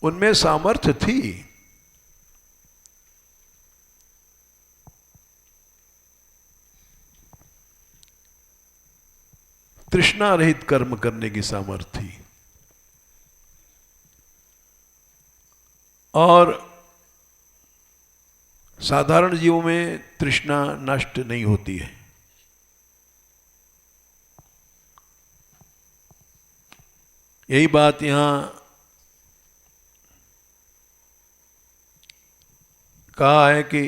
उनमें सामर्थ्य थी। तृष्णा रहित कर्म करने की सामर्थ्य थी और साधारण जीवों में तृष्णा नष्ट नहीं होती है। यही बात यहां कहा है कि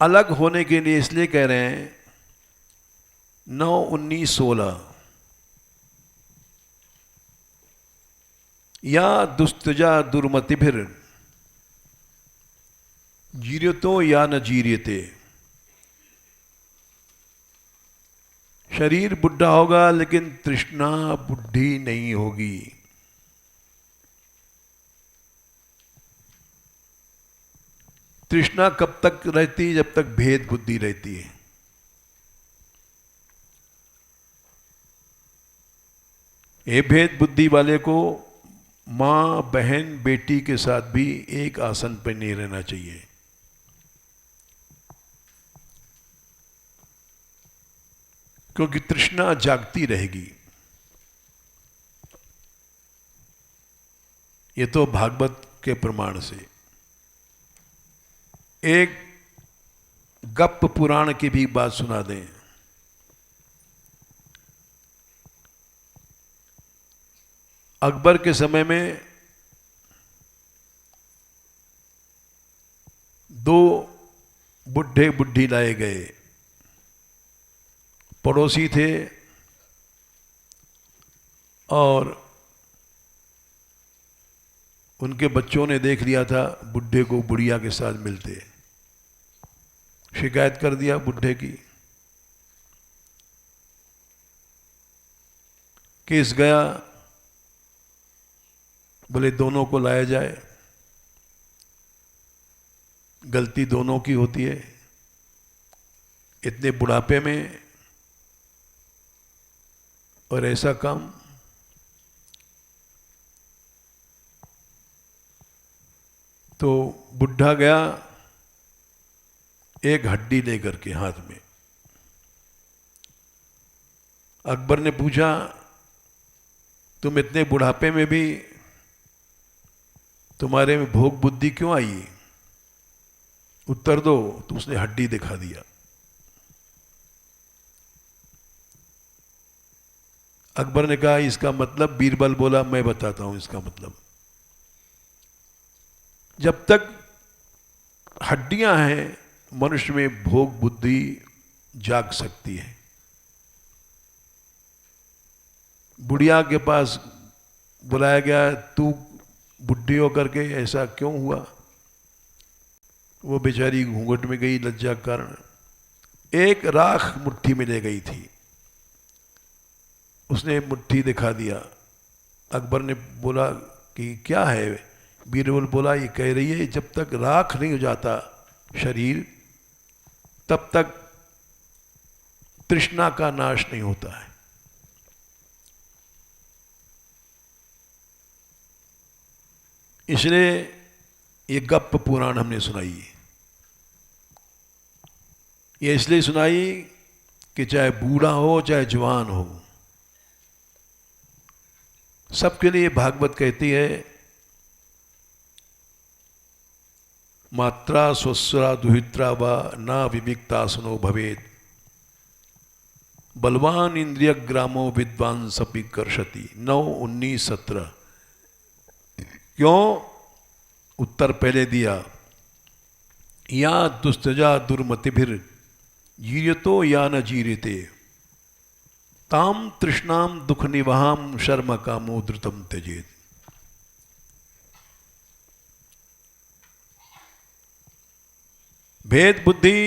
अलग होने के लिए इसलिए कह रहे हैं 9, 19, 16 या दुस्तजा दुर्मतिभिर जीर्यतो या न जीर्यते। शरीर बुढ़ा होगा लेकिन तृष्णा बुढ़ी नहीं होगी। तृष्णा कब तक रहती? जब तक भेद बुद्धि रहती है। ये भेद बुद्धि वाले को मां, बहन, बेटी के साथ भी एक आसन पर नहीं रहना चाहिए। क्योंकि तृष्णा जागती रहेगी। ये तो भागवत के प्रमाण से। एक गप्प पुराण की भी बात सुना दें। अकबर के समय में 2 बुढ़े बुढ़ी लाए गए। पड़ोसी थे और उनके बच्चों ने देख लिया था बुढ़े को बुढ़िया के साथ मिलते। शिकायत कर दिया बुढ़े की। केस गया, बोले दोनों को लाया जाए। गलती दोनों की होती है। इतने बुढ़ापे में और ऐसा काम। तो बुढ़ा गया एक हड्डी लेकर के हाथ में। अकबर ने पूछा, तुम इतने बुढ़ापे में भी तुम्हारे में भोग बुद्धि क्यों आई? उत्तर दो। तो उसने हड्डी दिखा दिया। अकबर ने कहा इसका मतलब? बीरबल बोला मैं बताता हूं इसका मतलब। जब तक हड्डियां हैं मनुष्य में भोग बुद्धि जाग सकती है। बुढ़िया के पास बुलाया गया, तू बुढ़ी होकर के ऐसा क्यों हुआ? वो बेचारी घूंघट में गई लज्जा के कारण। एक राख मुट्ठी में ले गई थी, उसने मुट्ठी दिखा दिया। अकबर ने बोला कि क्या है? बीरबल बोला ये कह रही है जब तक राख नहीं हो जाता शरीर तब तक तृष्णा का नाश नहीं होता है। इसलिए ये गप्प पुराण हमने सुनाई। ये इसलिए सुनाई कि चाहे बूढ़ा हो चाहे जवान हो, सबके लिए भागवत कहती है मात्रा स्वस्रा दुहित्रा व ना विविक्तासनो भवेद बलवान इंद्रिय ग्रामो विद्वान सपी कर्षति। 9, 19, 17। क्यों? उत्तर पहले दिया, या दुस्तजा दुर्मतिभिर जीर्यतो या न जीर्यते ताम तृष्णाम दुख निवहाम शर्म कामो द्रुतम त्यजेत। भेद बुद्धि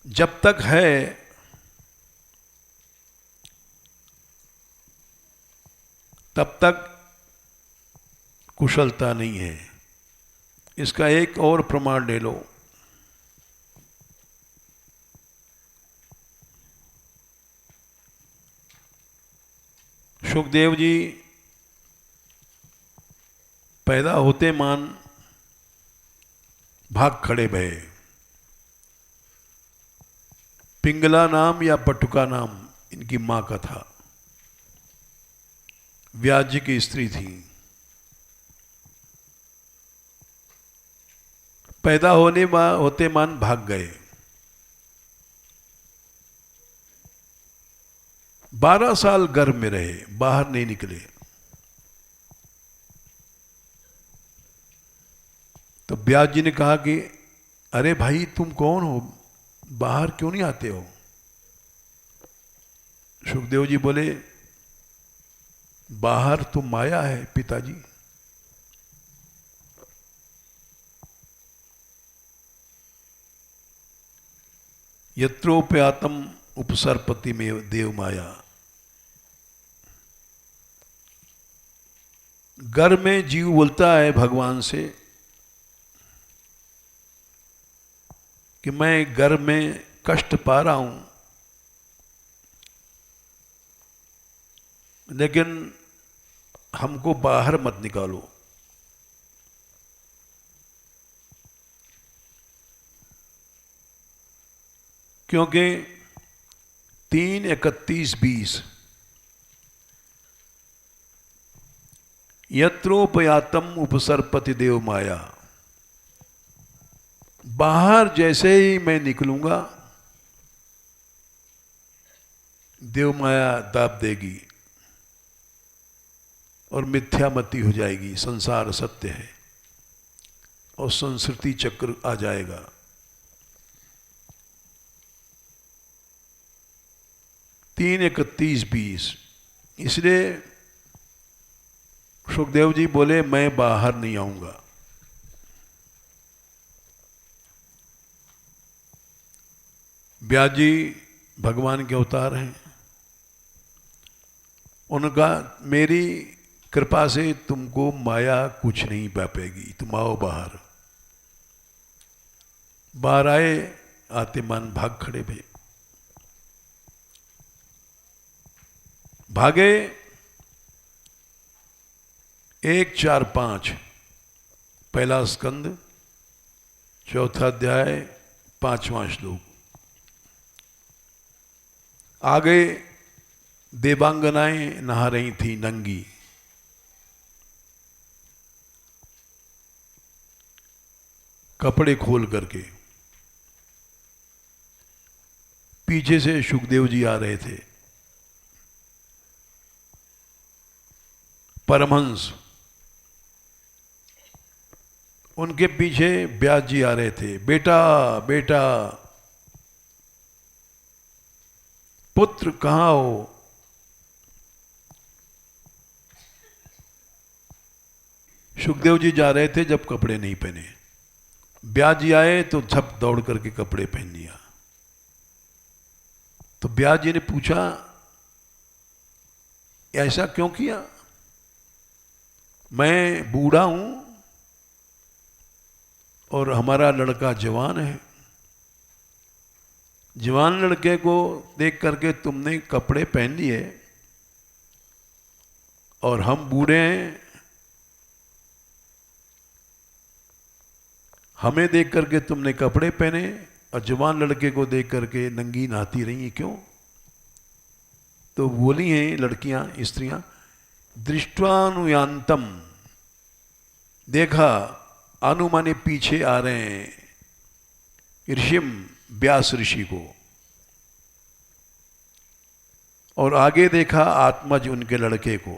जब तक है तब तक कुशलता नहीं है। इसका एक और प्रमाण ले लो। सुखदेव जी पैदा होते मान भाग खड़े भये। पिंगला नाम या पटुका नाम इनकी मां का था, व्यास जी की स्त्री थी। पैदा होते मान भाग गए। 12 साल गर्भ में रहे, बाहर नहीं निकले। तो व्यास जी ने कहा कि अरे भाई तुम कौन हो, बाहर क्यों नहीं आते हो? सुखदेव जी बोले बाहर तो माया है पिताजी। यत्रोप्यातम उपसर्पति में देव माया। गर्भ में जीव बोलता है भगवान से कि मैं गर्भ में कष्ट पा रहा हूं, लेकिन हमको बाहर मत निकालो। क्योंकि 3:31-20 यत्रोपयातम उपसर्पति देव माया। बाहर जैसे ही मैं निकलूंगा देव माया दाब देगी और मिथ्यामति हो जाएगी। संसार सत्य है और संस्कृति चक्र आ जाएगा। तीन 31-20 इसलिए सुखदेव जी बोले मैं बाहर नहीं आऊंगा। व्यास जी भगवान के अवतार हैं। उनका मेरी कृपा से तुमको माया कुछ नहीं व्यापेगी, तुम आओ बाहर। बाहर आए, आते मान भाग खड़े भे। भागे 1-4-5 पहला स्कंद, चौथा अध्याय, 5वां श्लोक। आगे देवांगनाएं नहा रही थी नंगी। कपड़े खोल करके। पीछे से सुखदेव जी आ रहे थे। परमहंस, उनके पीछे व्यास जी आ रहे थे। बेटा बेटा पुत्र कहाँ हो? सुखदेव जी जा रहे थे जब कपड़े नहीं पहने। व्यास जी आए तो झप दौड़ करके कपड़े पहन लिया। तो व्यास जी ने पूछा ऐसा क्यों किया? मैं बूढ़ा हूं और हमारा लड़का जवान है। जवान लड़के को देख करके तुमने कपड़े पहन लिए और हम बूढ़े हैं, हमें देख करके तुमने कपड़े पहने और जवान लड़के को देख करके नंगी नहाती रही, क्यों? तो बोली हैं लड़कियां, स्त्रियां, दृष्टानुयांतम, देखा अनुमाने पीछे आ रहे हैं ऋषिम, व्यास ऋषि को, और आगे देखा आत्मज उनके लड़के को।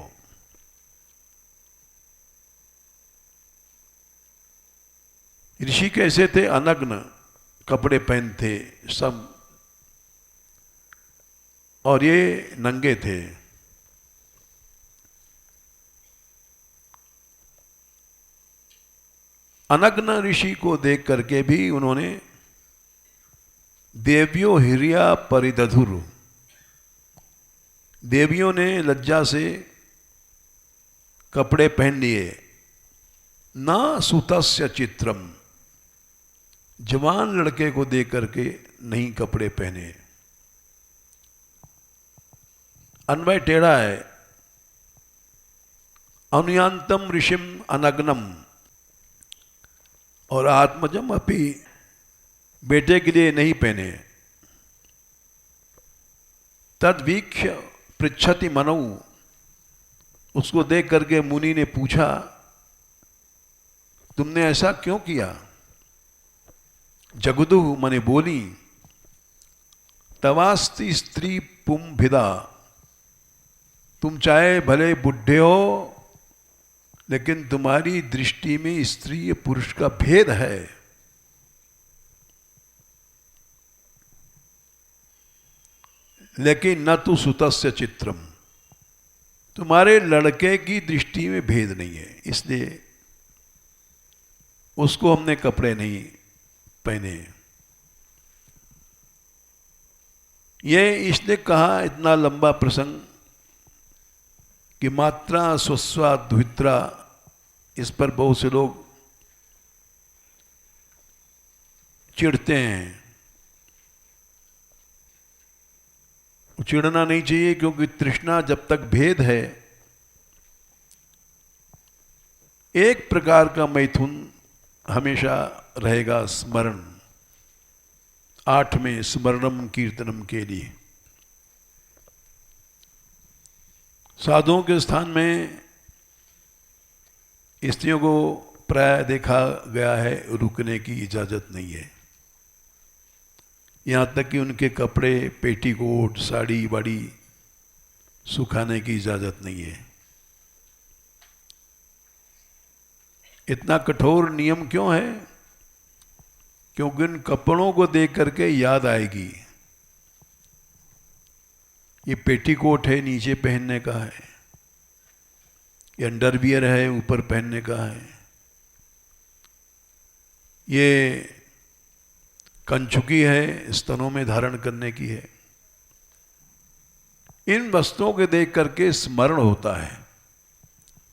ऋषि कैसे थे? अनग्न, कपड़े पहनते सब, और ये नंगे थे। अनग्न ऋषि को देख करके भी उन्होंने देवियों हिरिया परिदधुर, देवियों ने लज्जा से कपड़े पहन लिए। ना सुतस्य चित्रम, जवान लड़के को देख करके नहीं कपड़े पहने। अन्वय टेढ़ा है। अनुयांतम ऋषिम अनग्नम, और आत्मजम अपि, बेटे के लिए नहीं पहने। तद्वीक्ष्य पृच्छति मनौ, उसको देख करके मुनि ने पूछा तुमने ऐसा क्यों किया। जगदुः मने बोली, तवास्ति स्त्री पुंभिदा, तुम चाहे भले बुढ़े हो लेकिन तुम्हारी दृष्टि में स्त्री या पुरुष का भेद है। लेकिन न तो सुतस्य चित्रम, तुम्हारे लड़के की दृष्टि में भेद नहीं है, इसलिए उसको हमने कपड़े नहीं पहने। ये इसने कहा इतना लंबा प्रसंग कि मात्रा स्वस्वा द्वित्रा, इस पर बहुत से लोग चिढ़ते हैं। चिढ़ना नहीं चाहिए, क्योंकि तृष्णा जब तक भेद है, एक प्रकार का मैथुन हमेशा रहेगा स्मरण। 8 में स्मरणम कीर्तनम के लिए साधुओं के स्थान में स्त्रियों को प्राय देखा गया है रुकने की इजाजत नहीं है। यहाँ तक कि उनके कपड़े, पेटीकोट, साड़ी वाड़ी सुखाने की इजाजत नहीं है। इतना कठोर नियम क्यों है? क्योंकि उन कपड़ों को देख करके याद आएगी ये पेटीकोट है, नीचे पहनने का है, ये अंडरवियर है, ऊपर पहनने का है, ये कंचुकी है, स्तनों में धारण करने की है। इन वस्तुओं के देख करके स्मरण होता है।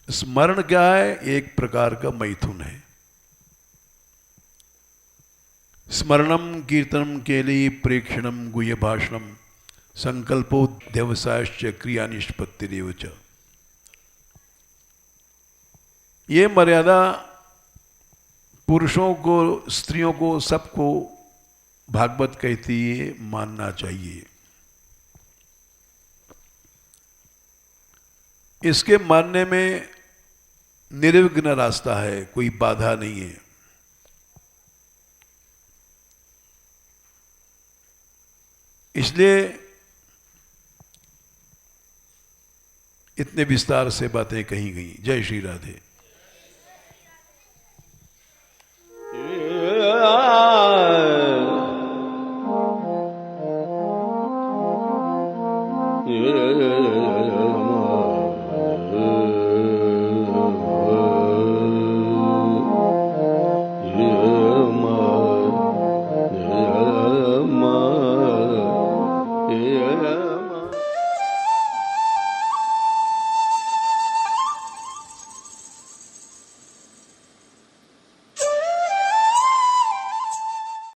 स्मरण क्या है? एक प्रकार का मैथुन है। स्मरणम कीर्तनम केली प्रेक्षणम गुह्य भाषणम संकल्पो व्यवसायश्च क्रिया निष्पत्तिरेव च। ये मर्यादा पुरुषों को, स्त्रियों को, सबको भागवत कहती है, मानना चाहिए। इसके मानने में निर्विघ्न रास्ता है, कोई बाधा नहीं है। इसलिए इतने विस्तार से बातें कही गई। जय श्री राधे।